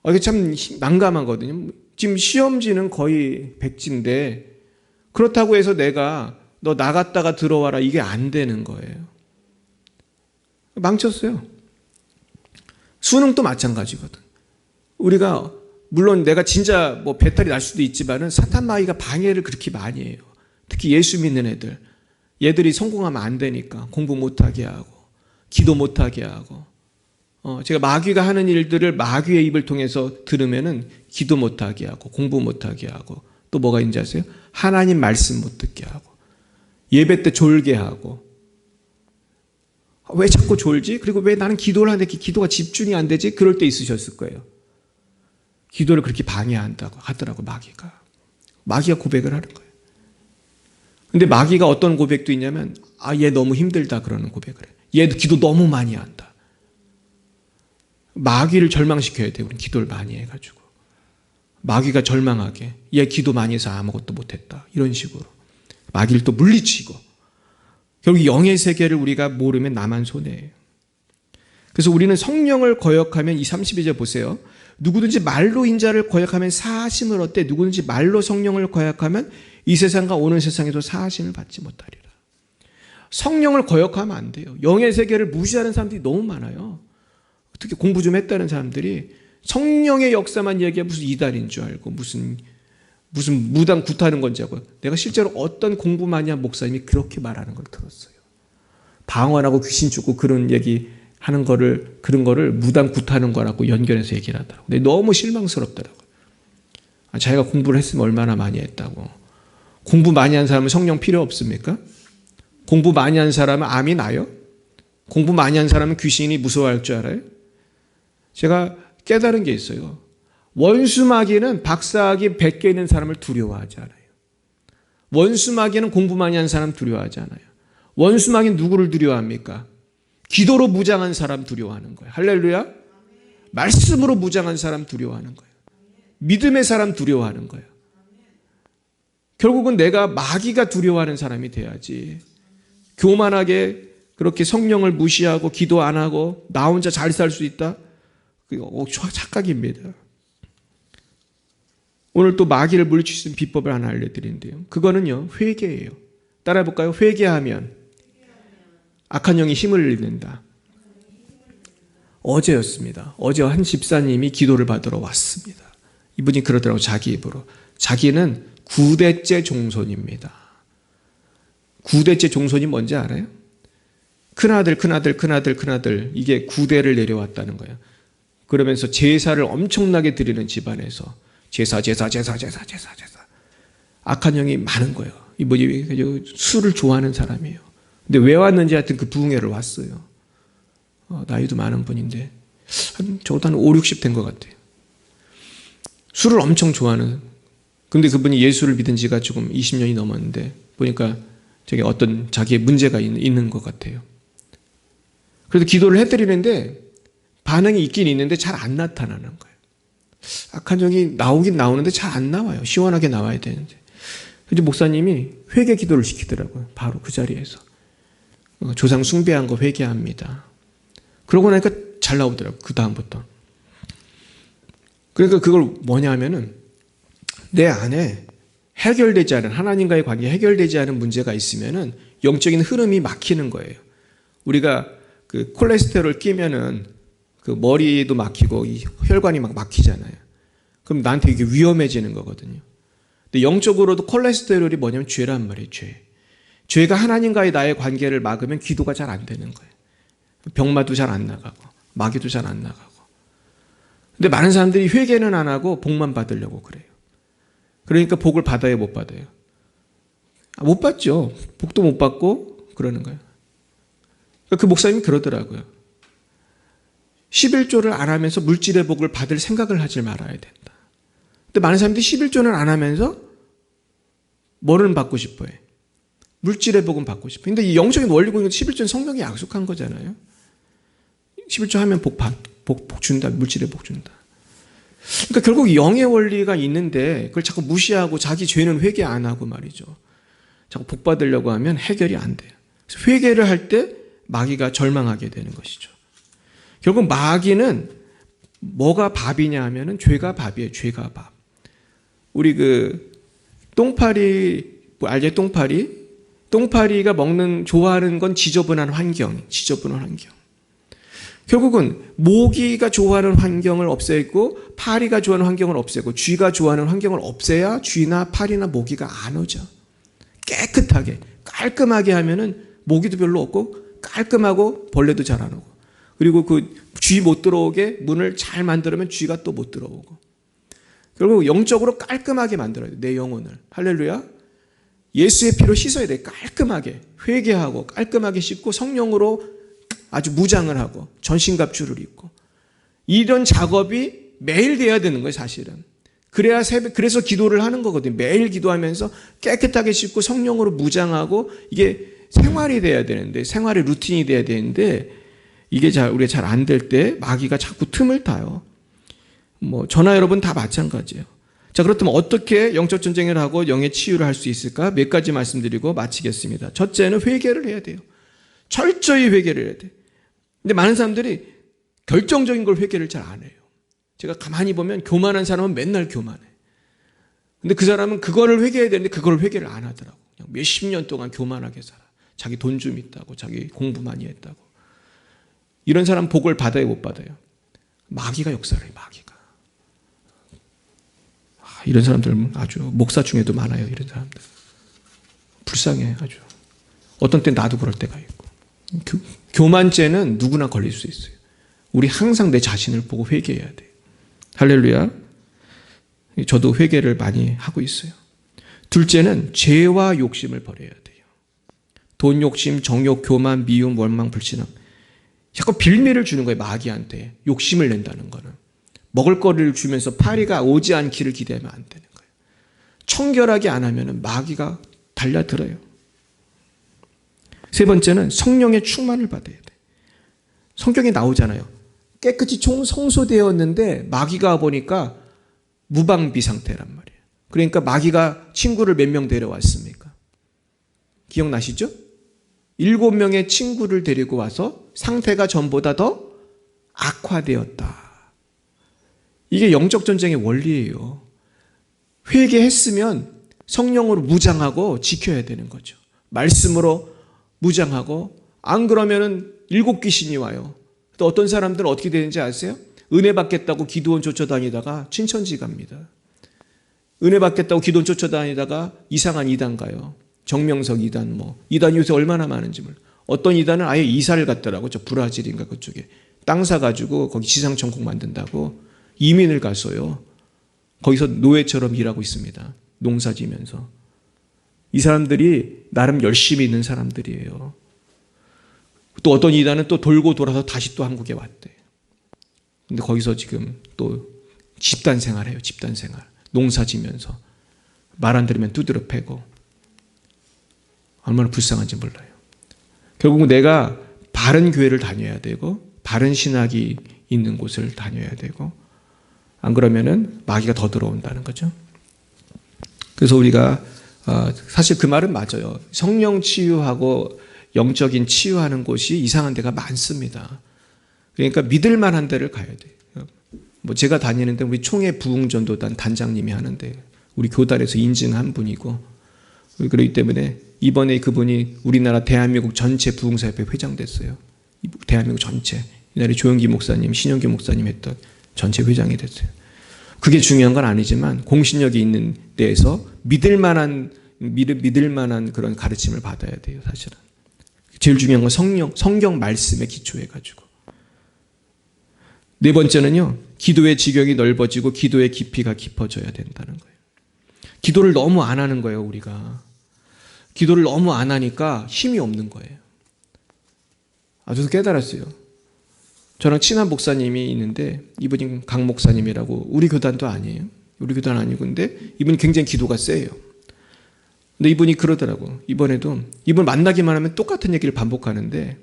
이게 참 난감하거든요. 지금 시험지는 거의 백지인데 그렇다고 해서 내가 너 나갔다가 들어와라 이게 안 되는 거예요. 망쳤어요. 수능도 마찬가지거든. 우리가 물론 내가 진짜 뭐 배탈이 날 수도 있지만은 사탄 마귀가 방해를 그렇게 많이 해요. 특히 예수 믿는 애들. 얘들이 성공하면 안 되니까 공부 못하게 하고 기도 못하게 하고 제가 마귀가 하는 일들을 마귀의 입을 통해서 들으면은 기도 못하게 하고 공부 못하게 하고 또 뭐가 있는지 아세요? 하나님 말씀 못 듣게 하고 예배 때 졸게 하고 왜 자꾸 졸지? 그리고 왜 나는 기도를 하는데 기도가 집중이 안 되지? 그럴 때 있으셨을 거예요. 기도를 그렇게 방해한다고 하더라고 마귀가. 마귀가 고백을 하는 거예요. 근데 마귀가 어떤 고백도 있냐면 얘 너무 힘들다 그러는 고백을 해요. 얘도 기도 너무 많이 한다. 마귀를 절망시켜야 돼요. 우리는 기도를 많이 해가지고. 마귀가 절망하게 얘 기도 많이 해서 아무것도 못했다. 이런 식으로. 마귀를 또 물리치고. 결국 영의 세계를 우리가 모르면 나만 손해예요. 그래서 우리는 성령을 거역하면 이 32절 보세요. 누구든지 말로 인자를 거역하면 사하심을 얻되 누구든지 말로 성령을 거역하면 이 세상과 오는 세상에도 사하심을 받지 못하리라. 성령을 거역하면 안 돼요. 영의 세계를 무시하는 사람들이 너무 많아요. 특히 공부 좀 했다는 사람들이 성령의 역사만 얘기하면 무슨 이단인 줄 알고 무슨 무당 굿하는 건지 하고, 내가 실제로 어떤 공부 많이 한 목사님이 그렇게 말하는 걸 들었어요. 방언하고 귀신 쫓고 그런 얘기 하는 거를, 그런 거를 무당 굿하는 거라고 연결해서 얘기를 하더라고요. 근데 너무 실망스럽더라고요. 자기가 공부를 했으면 얼마나 많이 했다고. 공부 많이 한 사람은 성령 필요 없습니까? 공부 많이 한 사람은 암이 나요? 공부 많이 한 사람은 귀신이 무서워할 줄 알아요? 제가 깨달은 게 있어요. 원수마귀는 박사학위 100개 있는 사람을 두려워하지 않아요. 원수마귀는 공부 많이 한 사람 두려워하지 않아요. 원수마귀는 누구를 두려워합니까? 기도로 무장한 사람 두려워하는 거예요. 할렐루야. 말씀으로 무장한 사람 두려워하는 거예요. 믿음의 사람 두려워하는 거예요. 결국은 내가 마귀가 두려워하는 사람이 돼야지. 교만하게 그렇게 성령을 무시하고 기도 안 하고 나 혼자 잘 살 수 있다? 그거 착각입니다. 오늘 또 마귀를 물리칠 수 있는 비법을 하나 알려드리는데요. 그거는요, 회개예요. 따라해볼까요? 회개하면 악한 영이 힘을 잃는다. 어제였습니다. 어제 한 집사님이 기도를 받으러 왔습니다. 이분이 그러더라고요. 자기 입으로. 자기는 9대째 종손입니다. 9대째 종손이 뭔지 알아요? 큰아들 이게 9대를 내려왔다는 거예요. 그러면서 제사를 엄청나게 드리는 집안에서 제사. 악한 영이 많은 거예요. 술을 좋아하는 사람이에요. 근데 왜 왔는지 하여튼 그 부흥회를 왔어요. 나이도 많은 분인데 적어도 한 5, 60 된 것 같아요. 술을 엄청 좋아하는. 근데 그분이 예수를 믿은 지가 지금 20년이 넘었는데 보니까 저게 어떤 자기의 문제가 있는 것 같아요. 그래서 기도를 해드리는데 반응이 있긴 있는데 잘 안 나타나는 거예요. 악한 영이 나오긴 나오는데 잘 안 나와요. 시원하게 나와야 되는데. 그래서 목사님이 회개 기도를 시키더라고요. 바로 그 자리에서. 조상 숭배한 거 회개합니다. 그러고 나니까 잘 나오더라고요. 그 다음부터. 그러니까 그걸 뭐냐 하면은 내 안에 해결되지 않은, 하나님과의 관계에 해결되지 않은 문제가 있으면은 영적인 흐름이 막히는 거예요. 우리가 그 콜레스테롤 끼면은 그 머리도 막히고 이 혈관이 막 막히잖아요. 그럼 나한테 이게 위험해지는 거거든요. 근데 영적으로도 콜레스테롤이 뭐냐면 죄란 말이에요. 죄가 하나님과의 나의 관계를 막으면 기도가 잘 안 되는 거예요. 병마도 잘 안 나가고 마귀도 잘 안 나가고. 근데 많은 사람들이 회개는 안 하고 복만 받으려고 그래요. 그러니까 복을 받아요, 못 받아요? 못 받죠. 복도 못 받고 그러는 거예요. 그 목사님이 그러더라고요. 11조를 안 하면서 물질의 복을 받을 생각을 하지 말아야 된다. 근데 많은 사람들이 11조는 안 하면서 뭐를 받고 싶어요? 물질의 복은 받고 싶어요. 근데 이 영적인 원리고 11조는 성경이 약속한 거잖아요. 11조 하면 복 준다. 물질의 복 준다. 그러니까 결국 영의 원리가 있는데 그걸 자꾸 무시하고 자기 죄는 회개 안 하고 말이죠. 자꾸 복 받으려고 하면 해결이 안 돼요. 그래서 회개를 할 때 마귀가 절망하게 되는 것이죠. 결국 마귀는 뭐가 밥이냐 하면은 죄가 밥이에요. 죄가 밥. 우리 그 똥파리 알죠? 똥파리가 좋아하는 건 지저분한 환경. 결국은 모기가 좋아하는 환경을 없애고 파리가 좋아하는 환경을 없애고 쥐가 좋아하는 환경을 없애야 쥐나 파리나 모기가 안 오죠. 깨끗하게 깔끔하게 하면은 모기도 별로 없고 깔끔하고 벌레도 잘 안 오고, 그리고 그 쥐 못 들어오게 문을 잘 만들면 쥐가 또 못 들어오고. 결국 영적으로 깔끔하게 만들어야 돼. 내 영혼을. 할렐루야. 예수의 피로 씻어야 돼. 깔끔하게 회개하고 깔끔하게 씻고 성령으로 아주 무장을 하고 전신갑주를 입고, 이런 작업이 매일 돼야 되는 거예요. 사실은. 그래서 기도를 하는 거거든요. 매일 기도하면서 깨끗하게 씻고 성령으로 무장하고, 이게 생활이 돼야 되는데, 생활의 루틴이 돼야 되는데, 이게 우리가 잘 안 될 때 마귀가 자꾸 틈을 타요. 저나 여러분 다 마찬가지예요. 자, 그렇다면 어떻게 영적 전쟁을 하고 영의 치유를 할 수 있을까? 몇 가지 말씀드리고 마치겠습니다. 첫째는 회개를 해야 돼요. 철저히 회개를 해야 돼. 근데 많은 사람들이 결정적인 걸 회개를 잘 안 해요. 제가 가만히 보면 교만한 사람은 맨날 교만해. 근데 그 사람은 그거를 회개해야 되는데 그걸 회개를 안 하더라고. 그냥 몇십 년 동안 교만하게 살아. 자기 돈 좀 있다고, 자기 공부 많이 했다고. 이런 사람 복을 받아요, 못 받아요? 마귀가 역사를 해요, 마귀가. 이런 사람들 아주 목사 중에도 많아요, 이런 사람들. 불쌍해, 아주. 어떤 때 나도 그럴 때가 있고. 교만죄는 누구나 걸릴 수 있어요. 우리 항상 내 자신을 보고 회개해야 돼요. 할렐루야. 저도 회개를 많이 하고 있어요. 둘째는 죄와 욕심을 버려야 돼요. 돈 욕심, 정욕, 교만, 미움, 원망, 불신앙. 자꾸 빌미를 주는 거예요, 마귀한테. 욕심을 낸다는 거는. 먹을 거리를 주면서 파리가 오지 않기를 기대하면 안 되는 거예요. 청결하게 안 하면 마귀가 달려들어요. 세 번째는 성령의 충만을 받아야 돼. 성경에 나오잖아요. 깨끗이 청소되었는데 마귀가 보니까 무방비 상태란 말이에요. 그러니까 마귀가 친구를 몇 명 데려왔습니까? 기억나시죠? 7명의 친구를 데리고 와서 상태가 전보다 더 악화되었다. 이게 영적 전쟁의 원리예요. 회개했으면 성령으로 무장하고 지켜야 되는 거죠. 말씀으로 무장하고, 안 그러면은 7귀신이 와요. 또 어떤 사람들은 어떻게 되는지 아세요? 은혜 받겠다고 기도원 쫓아다니다가 친천지 갑니다. 은혜 받겠다고 기도원 쫓아다니다가 이상한 이단 가요. 정명석 이단, 이단 요새 얼마나 많은지 몰라요. 어떤 이단은 아예 이사를 갔더라고. 저 브라질인가 그쪽에. 땅 사가지고 거기 지상천국 만든다고 이민을 갔어요. 거기서 노예처럼 일하고 있습니다. 농사 지면서. 이 사람들이 나름 열심히 있는 사람들이에요. 또 어떤 이단은 또 돌고 돌아서 다시 또 한국에 왔대. 근데 거기서 지금 또 집단 생활해요. 집단 생활. 농사 지면서. 말 안 들으면 두드려 패고. 얼마나 불쌍한지 몰라요. 결국은 내가 바른 교회를 다녀야 되고 바른 신학이 있는 곳을 다녀야 되고 안 그러면은 마귀가 더 들어온다는 거죠. 그래서 우리가 사실 그 말은 맞아요. 성령 치유하고 영적인 치유하는 곳이 이상한 데가 많습니다. 그러니까 믿을 만한 데를 가야 돼요. 뭐 제가 다니는데 우리 총회 부흥전도단 단장님이 하는데 우리 교단에서 인증한 분이고 그렇기 때문에 이번에 그분이 우리나라 대한민국 전체 부흥사협회 회장 됐어요. 대한민국 전체. 옛날에 조영기 목사님, 신영기 목사님 했던 전체 회장이 됐어요. 그게 중요한 건 아니지만 공신력이 있는 데에서 믿을 만한 그런 가르침을 받아야 돼요, 사실은. 제일 중요한 건 성경 말씀에 기초해가지고. 네 번째는요, 기도의 지경이 넓어지고 기도의 깊이가 깊어져야 된다는 거예요. 기도를 너무 안 하는 거예요, 우리가. 기도를 너무 안 하니까 힘이 없는 거예요. 아주 깨달았어요. 저랑 친한 목사님이 있는데 이분이 강 목사님이라고 우리 교단도 아니에요. 우리 교단 아니고 근데 이분이 굉장히 기도가 세요. 근데 이분이 그러더라고. 이번에도 이분 만나기만 하면 똑같은 얘기를 반복하는데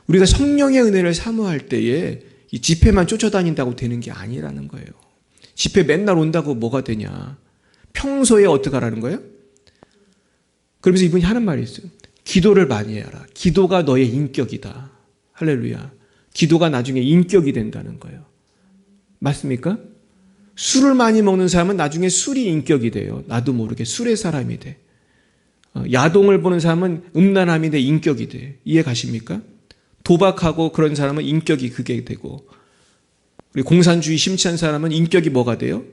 우리가 성령의 은혜를 사모할 때에 이 집회만 쫓아다닌다고 되는 게 아니라는 거예요. 집회 맨날 온다고 뭐가 되냐. 평소에 어떻게 하라는 거예요? 그러면서 이분이 하는 말이 있어요. 기도를 많이 해라. 기도가 너의 인격이다. 할렐루야. 기도가 나중에 인격이 된다는 거예요. 맞습니까? 술을 많이 먹는 사람은 나중에 술이 인격이 돼요. 나도 모르게 술의 사람이 돼. 야동을 보는 사람은 음란함이 내 인격이 돼. 이해 가십니까? 도박하고 그런 사람은 인격이 그게 되고 그리고 공산주의 심취한 사람은 인격이 뭐가 돼요?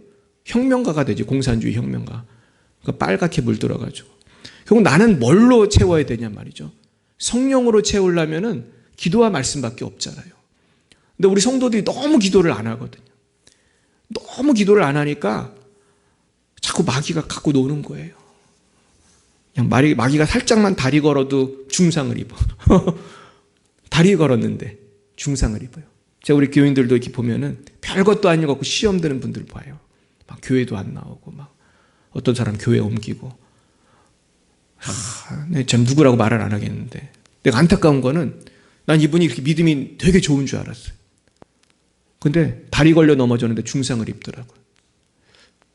혁명가가 되지. 공산주의 혁명가. 그러니까 빨갛게 물들어가지고. 결국 나는 뭘로 채워야 되냐 말이죠. 성령으로 채우려면은 기도와 말씀밖에 없잖아요. 근데 우리 성도들이 너무 기도를 안 하거든요. 너무 기도를 안 하니까 자꾸 마귀가 갖고 노는 거예요. 그냥 마귀가 살짝만 다리 걸어도 중상을 입어. 다리 걸었는데 중상을 입어요. 제가 우리 교인들도 이렇게 보면은 별것도 아니고 시험 드는 분들 봐요. 막 교회도 안 나오고 막 어떤 사람 교회 옮기고. 참 누구라고 말을 안 하겠는데 내가 안타까운 거는 난 이분이 이렇게 믿음이 되게 좋은 줄 알았어요. 근데 다리 걸려 넘어졌는데 중상을 입더라고요.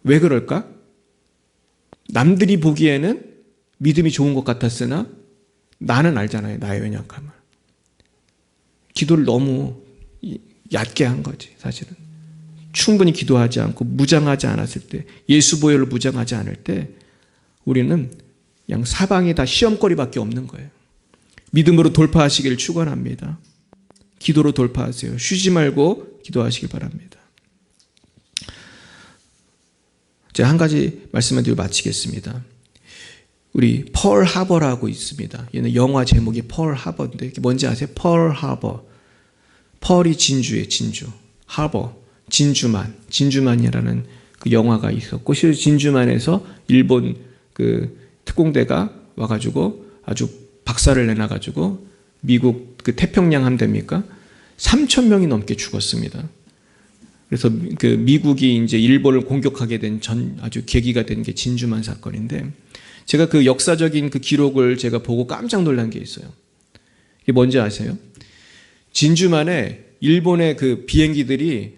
왜 그럴까? 남들이 보기에는 믿음이 좋은 것 같았으나 나는 알잖아요. 나의 연약함을. 기도를 너무 얕게 한 거지 사실은. 충분히 기도하지 않고 무장하지 않았을 때 예수 보혈로 무장하지 않을 때 우리는 그냥 사방이 다 시험거리밖에 없는 거예요. 믿음으로 돌파하시기를 축원합니다. 기도로 돌파하세요. 쉬지 말고 기도하시길 바랍니다. 제가 한 가지 말씀을 드리고 마치겠습니다. 우리 펄 하버라고 있습니다. 얘는 영화 제목이 펄 하버인데 뭔지 아세요? 펄 하버. 펄이 진주예요. 진주. 하버. 진주만이라는 그 영화가 있었고 실제 진주만에서 일본 그 특공대가 와가지고 아주 박살을 내놔가지고 미국 그 태평양 함대입니까? 3,000명이 넘게 죽었습니다. 그래서 그 미국이 이제 일본을 공격하게 된 아주 계기가 된 게 진주만 사건인데 제가 그 역사적인 그 기록을 제가 보고 깜짝 놀란 게 있어요. 이게 뭔지 아세요? 진주만에 일본의 그 비행기들이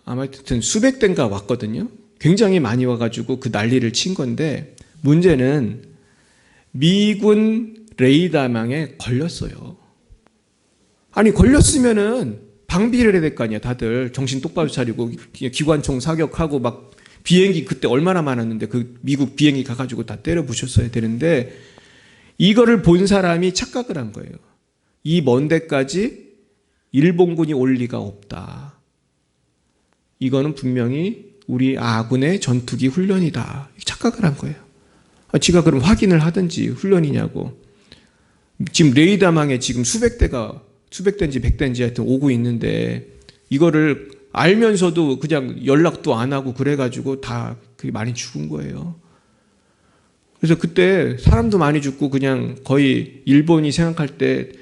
아무튼 수백 대인가 왔거든요. 굉장히 많이 와가지고 그 난리를 친 건데 문제는 미군 레이더망에 걸렸어요. 아니 걸렸으면은 방비를 해야 될 거 아니야. 다들 정신 똑바로 차리고 기관총 사격하고 막 비행기 그때 얼마나 많았는데 그 미국 비행기 가가지고 다 때려 부셨어야 되는데 이거를 본 사람이 착각을 한 거예요. 이 먼 데까지 일본군이 올 리가 없다. 이거는 분명히 우리 아군의 전투기 훈련이다. 착각을 한 거예요. 지가 그럼 확인을 하든지 훈련이냐고. 지금 레이더망에 지금 수백 대가 수백 대인지 백 대인지 하여튼 오고 있는데 이거를 알면서도 그냥 연락도 안 하고 그래가지고 다 그게 많이 죽은 거예요. 그래서 그때 사람도 많이 죽고 그냥 거의 일본이 생각할 때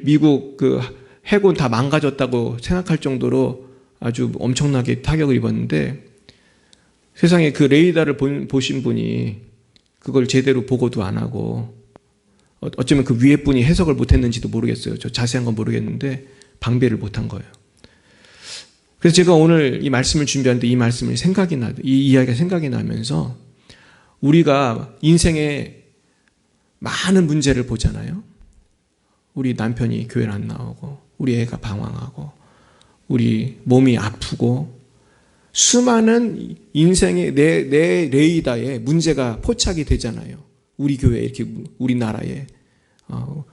미국 그 해군 다 망가졌다고 생각할 정도로 아주 엄청나게 타격을 입었는데 세상에 그 레이더를 보신 분이 그걸 제대로 보고도 안 하고 어쩌면 그 위에 분이 해석을 못했는지도 모르겠어요. 저 자세한 건 모르겠는데 방배를 못한 거예요. 그래서 제가 오늘 이 말씀을 준비하는데 이 이야기가 생각이 나면서 우리가 인생에 많은 문제를 보잖아요. 우리 남편이 교회를 안 나오고 우리 애가 방황하고 우리 몸이 아프고 수많은 인생의 내 레이더에 문제가 포착이 되잖아요. 우리 교회 이렇게 우리나라에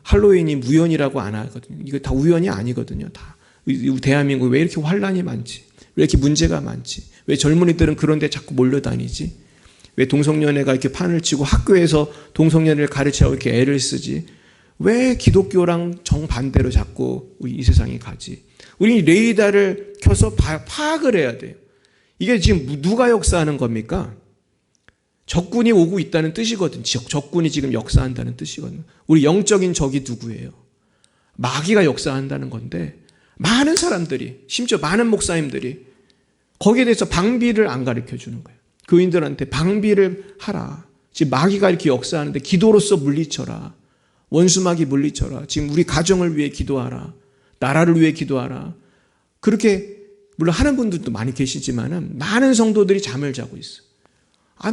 할로윈이 우연이라고 안 하거든요. 이거 다 우연이 아니거든요. 다 대한민국 왜 이렇게 환란이 많지? 왜 이렇게 문제가 많지? 왜 젊은이들은 그런 데 자꾸 몰려다니지? 왜 동성연애가 이렇게 판을 치고 학교에서 동성연애를 가르치라고 이렇게 애를 쓰지? 왜 기독교랑 정반대로 자꾸 이 세상이 가지? 우리 레이더를 켜서 파악을 해야 돼요. 이게 지금 누가 역사하는 겁니까? 적군이 오고 있다는 뜻이거든요. 적군이 지금 역사한다는 뜻이거든요. 우리 영적인 적이 누구예요? 마귀가 역사한다는 건데 많은 사람들이 심지어 많은 목사님들이 거기에 대해서 방비를 안 가르쳐 주는 거예요. 교인들한테 방비를 하라. 지금 마귀가 이렇게 역사하는데 기도로서 물리쳐라. 원수마귀 물리쳐라. 지금 우리 가정을 위해 기도하라. 나라를 위해 기도하라. 그렇게 물론 하는 분들도 많이 계시지만은 많은 성도들이 잠을 자고 있어요.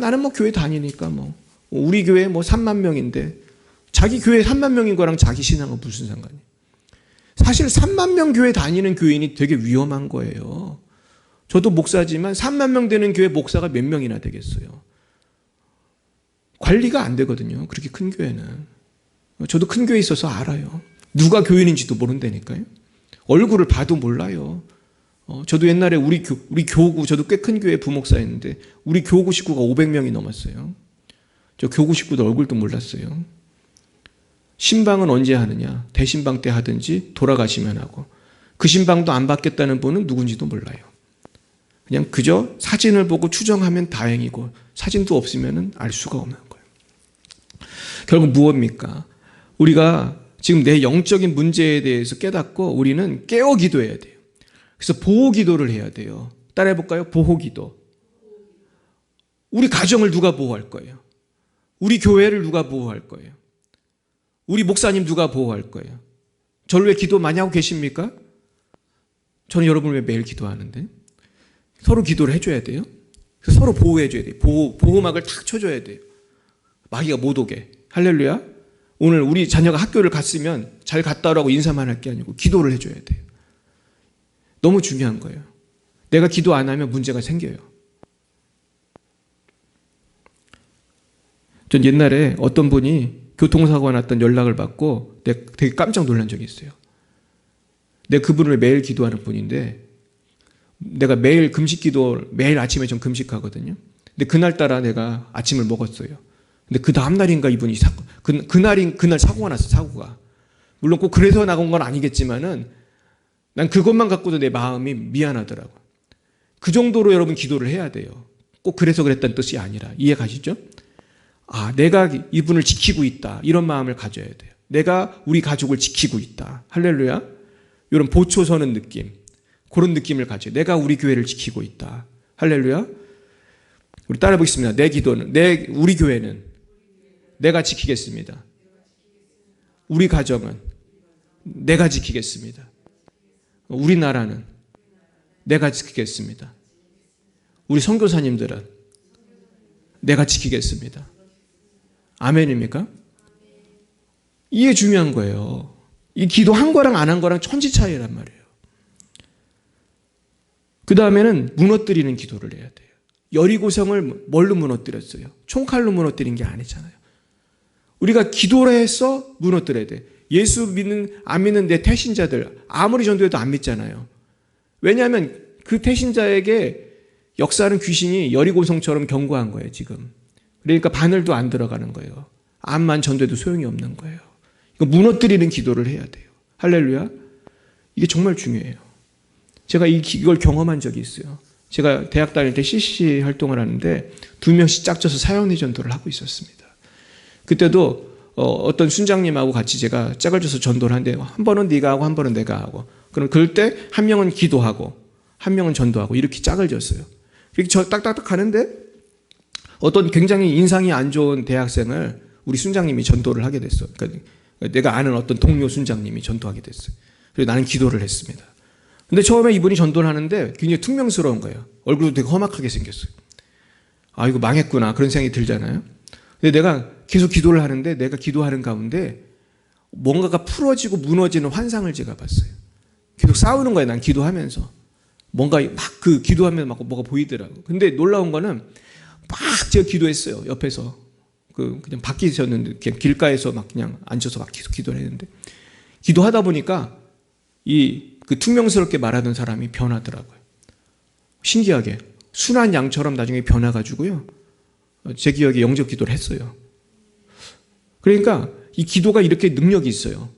나는 뭐 교회 다니니까 우리 교회 3만 명인데 자기 교회 3만 명인 거랑 자기 신앙은 무슨 상관이에요? 사실 3만 명 교회 다니는 교인이 되게 위험한 거예요. 저도 목사지만 3만 명 되는 교회 목사가 몇 명이나 되겠어요. 관리가 안 되거든요. 그렇게 큰 교회는. 저도 큰 교회에 있어서 알아요. 누가 교인인지도 모른다니까요. 얼굴을 봐도 몰라요. 저도 옛날에 우리 교구, 저도 꽤 큰 교회 부목사였는데 우리 교구 식구가 500명이 넘었어요. 저 교구 식구들 얼굴도 몰랐어요. 신방은 언제 하느냐? 대신방 때 하든지 돌아가시면 하고 그 신방도 안 받겠다는 분은 누군지도 몰라요. 그냥 그저 사진을 보고 추정하면 다행이고 사진도 없으면 알 수가 없는 거예요. 결국 무엇입니까? 우리가 지금 내 영적인 문제에 대해서 깨닫고 우리는 깨어 기도해야 돼요. 그래서 보호 기도를 해야 돼요. 따라해볼까요? 보호 기도. 우리 가정을 누가 보호할 거예요? 우리 교회를 누가 보호할 거예요? 우리 목사님 누가 보호할 거예요? 저를 왜 기도 많이 하고 계십니까? 저는 여러분을 왜 매일 기도하는데? 서로 기도를 해줘야 돼요. 그래서 서로 보호해줘야 돼요. 보호막을 탁 쳐줘야 돼요. 마귀가 못 오게. 할렐루야. 오늘 우리 자녀가 학교를 갔으면 잘 갔다 오라고 인사만 할 게 아니고 기도를 해줘야 돼요. 너무 중요한 거예요. 내가 기도 안 하면 문제가 생겨요. 전 옛날에 어떤 분이 교통사고가 났던 연락을 받고 내가 되게 깜짝 놀란 적이 있어요. 내가 그분을 매일 기도하는 분인데 내가 매일 매일 아침에 좀 금식하거든요. 근데 그날따라 내가 아침을 먹었어요. 근데 그 다음날인가 이분이 그날 사고가 났어, 사고가. 물론 꼭 그래서 나온 건 아니겠지만은 난 그것만 갖고도 내 마음이 미안하더라고. 그 정도로 여러분 기도를 해야 돼요. 꼭 그래서 그랬다는 뜻이 아니라. 이해 가시죠? 내가 이분을 지키고 있다. 이런 마음을 가져야 돼요. 내가 우리 가족을 지키고 있다. 할렐루야. 이런 보초 서는 느낌. 그런 느낌을 가져요. 내가 우리 교회를 지키고 있다. 할렐루야. 우리 따라 보겠습니다. 내 기도는, 우리 교회는 내가 지키겠습니다. 우리 가정은 내가 지키겠습니다. 우리나라는 내가 지키겠습니다. 우리 선교사님들은 내가 지키겠습니다. 아멘입니까? 이게 중요한 거예요. 이 기도한 거랑 안 한 거랑 천지 차이란 말이에요. 그 다음에는 무너뜨리는 기도를 해야 돼요. 여리고성을 뭘로 무너뜨렸어요? 총칼로 무너뜨린 게 아니잖아요. 우리가 기도를 해서 무너뜨려야 돼. 예수 안 믿는 내 태신자들 아무리 전도해도 안 믿잖아요. 왜냐하면 그 태신자에게 역사하는 귀신이 여리고성처럼 견고한 거예요, 지금. 그러니까 바늘도 안 들어가는 거예요. 암만 전도해도 소용이 없는 거예요. 이거 무너뜨리는 기도를 해야 돼요. 할렐루야. 이게 정말 중요해요. 제가 이걸 경험한 적이 있어요. 제가 대학 다닐 때 CCC 활동을 하는데 2명씩 짝져서 사형리 전도를 하고 있었습니다. 그때도 어떤 순장님하고 같이 제가 짝을 져서 전도를 하는데 한 번은 네가 하고 한 번은 내가 하고, 그럼 그럴 때 한 명은 기도하고 한 명은 전도하고 이렇게 짝을 졌어요. 이렇게 저 딱딱딱 가는데 어떤 굉장히 인상이 안 좋은 대학생을 우리 순장님이 전도를 하게 됐어. 그러니까 내가 아는 어떤 동료 순장님이 전도하게 됐어요. 그래서 나는 기도를 했습니다. 근데 처음에 이분이 전도를 하는데 굉장히 퉁명스러운 거예요. 얼굴도 되게 험악하게 생겼어요. 아, 이거 망했구나, 그런 생각이 들잖아요. 근데 내가 계속 기도를 하는데 내가 기도하는 가운데 뭔가가 풀어지고 무너지는 환상을 제가 봤어요. 계속 싸우는 거예요. 난 기도하면서 뭔가 막 그 기도하면서 막 뭐가 보이더라고. 근데 놀라운 거는 막 제가 기도했어요. 옆에서 그냥 밖에 있었는데 그냥 길가에서 막 그냥 앉아서 막 계속 기도를 했는데, 기도하다 보니까 그 퉁명스럽게 말하던 사람이 변하더라고요. 신기하게 순한 양처럼 나중에 변해가지고요. 제 기억에 영접 기도를 했어요. 그러니까 이 기도가 이렇게 능력이 있어요.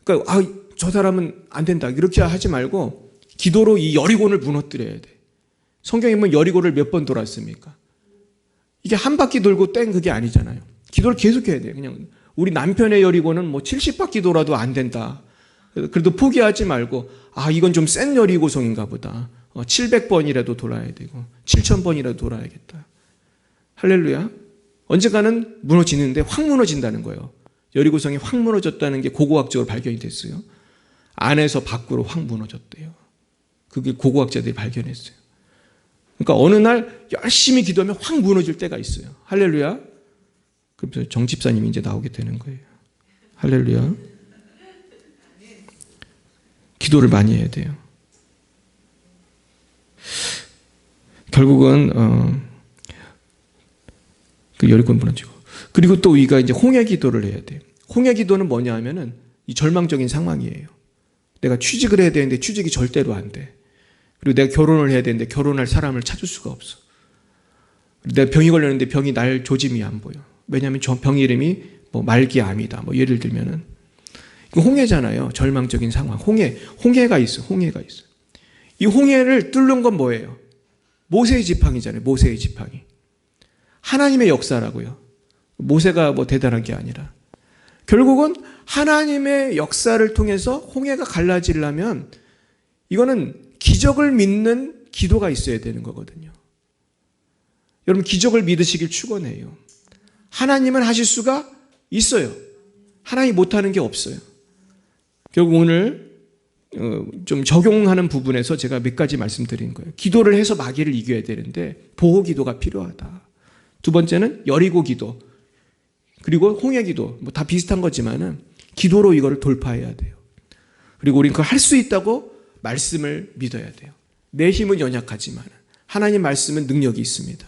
그러니까 저 사람은 안 된다 이렇게 하지 말고 기도로 이 여리고를 무너뜨려야 돼. 성경에 보면 여리고를 몇 번 돌았습니까? 이게 한 바퀴 돌고 땡 그게 아니잖아요. 기도를 계속해야 돼요. 그냥 우리 남편의 여리고는 뭐 70바퀴 돌아도 안 된다. 그래도 포기하지 말고 이건 좀 센 여리고성인가 보다. 700번이라도 돌아야 되고 7000번이라도 돌아야겠다. 할렐루야. 언젠가는 무너지는데 확 무너진다는 거예요. 여리고성이 확 무너졌다는 게 고고학적으로 발견이 됐어요. 안에서 밖으로 확 무너졌대요. 그게 고고학자들이 발견했어요. 그러니까 어느 날 열심히 기도하면 확 무너질 때가 있어요. 할렐루야. 그래서 정 집사님이 이제 나오게 되는 거예요. 할렐루야. 기도를 많이 해야 돼요. 결국은 그 여리고 무너지고, 그리고 또 우리가 이제 홍해 기도를 해야 돼요. 홍해 기도는 뭐냐 하면은 이 절망적인 상황이에요. 내가 취직을 해야 되는데 취직이 절대로 안 돼. 그리고 내가 결혼을 해야 되는데 결혼할 사람을 찾을 수가 없어. 내가 병이 걸렸는데 병이 날 조짐이 안 보여. 왜냐하면 저 병 이름이 뭐 말기암이다. 뭐 예를 들면은 이거 홍해잖아요. 절망적인 상황. 홍해가 있어. 홍해가 있어. 이 홍해를 뚫는 건 뭐예요? 모세의 지팡이잖아요. 모세의 지팡이. 하나님의 역사라고요. 모세가 뭐 대단한 게 아니라. 결국은 하나님의 역사를 통해서 홍해가 갈라지려면 이거는 기적을 믿는 기도가 있어야 되는 거거든요. 여러분, 기적을 믿으시길 축원해요. 하나님은 하실 수가 있어요. 하나님이 못하는 게 없어요. 결국 오늘 좀 적용하는 부분에서 제가 몇 가지 말씀드린 거예요. 기도를 해서 마귀를 이겨야 되는데 보호 기도가 필요하다. 두 번째는 여리고 기도, 그리고 홍해 기도, 뭐 다 비슷한 거지만은 기도로 이거를 돌파해야 돼요. 그리고 우리는 그걸 할 수 있다고 말씀을 믿어야 돼요. 내 힘은 연약하지만 하나님 말씀은 능력이 있습니다.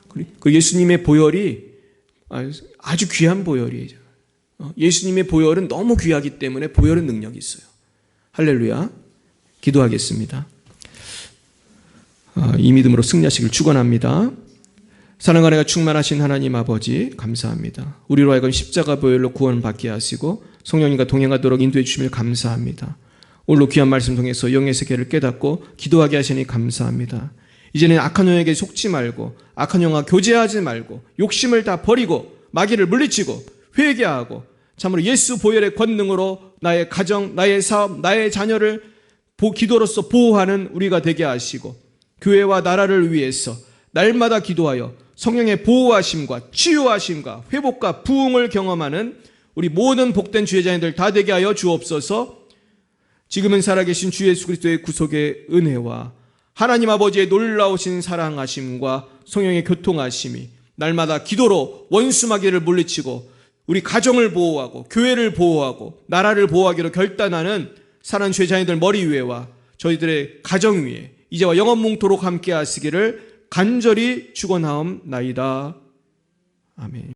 그리고 예수님의 보혈이 아주 귀한 보혈이에요. 예수님의 보혈은 너무 귀하기 때문에 보혈은 능력이 있어요. 할렐루야. 기도하겠습니다. 이 믿음으로 승리하시길 축원합니다. 사랑 은혜가 충만하신 하나님 아버지 감사합니다. 우리로 하여금 십자가 보혈로 구원받게 하시고 성령님과 동행하도록 인도해 주심을 감사합니다. 오늘도 귀한 말씀 통해서 영의 세계를 깨닫고 기도하게 하시니 감사합니다. 이제는 악한 영에게 속지 말고 악한 영과 교제하지 말고 욕심을 다 버리고 마귀를 물리치고 회개하고 참으로 예수 보혈의 권능으로 나의 가정, 나의 사업, 나의 자녀를 기도로서 보호하는 우리가 되게 하시고 교회와 나라를 위해서 날마다 기도하여 성령의 보호하심과 치유하심과 회복과 부흥을 경험하는 우리 모든 복된 주의 자녀들 다 되게 하여 주옵소서. 지금은 살아계신 주 예수 그리스도의 구속의 은혜와 하나님 아버지의 놀라우신 사랑하심과 성령의 교통하심이 날마다 기도로 원수 마귀를 물리치고 우리 가정을 보호하고 교회를 보호하고 나라를 보호하기로 결단하는 사랑하는 주의 자녀들 머리 위에와 저희들의 가정 위에 이제와 영원몽토록 함께 하시기를 간절히 축원하옵나이다. 아멘.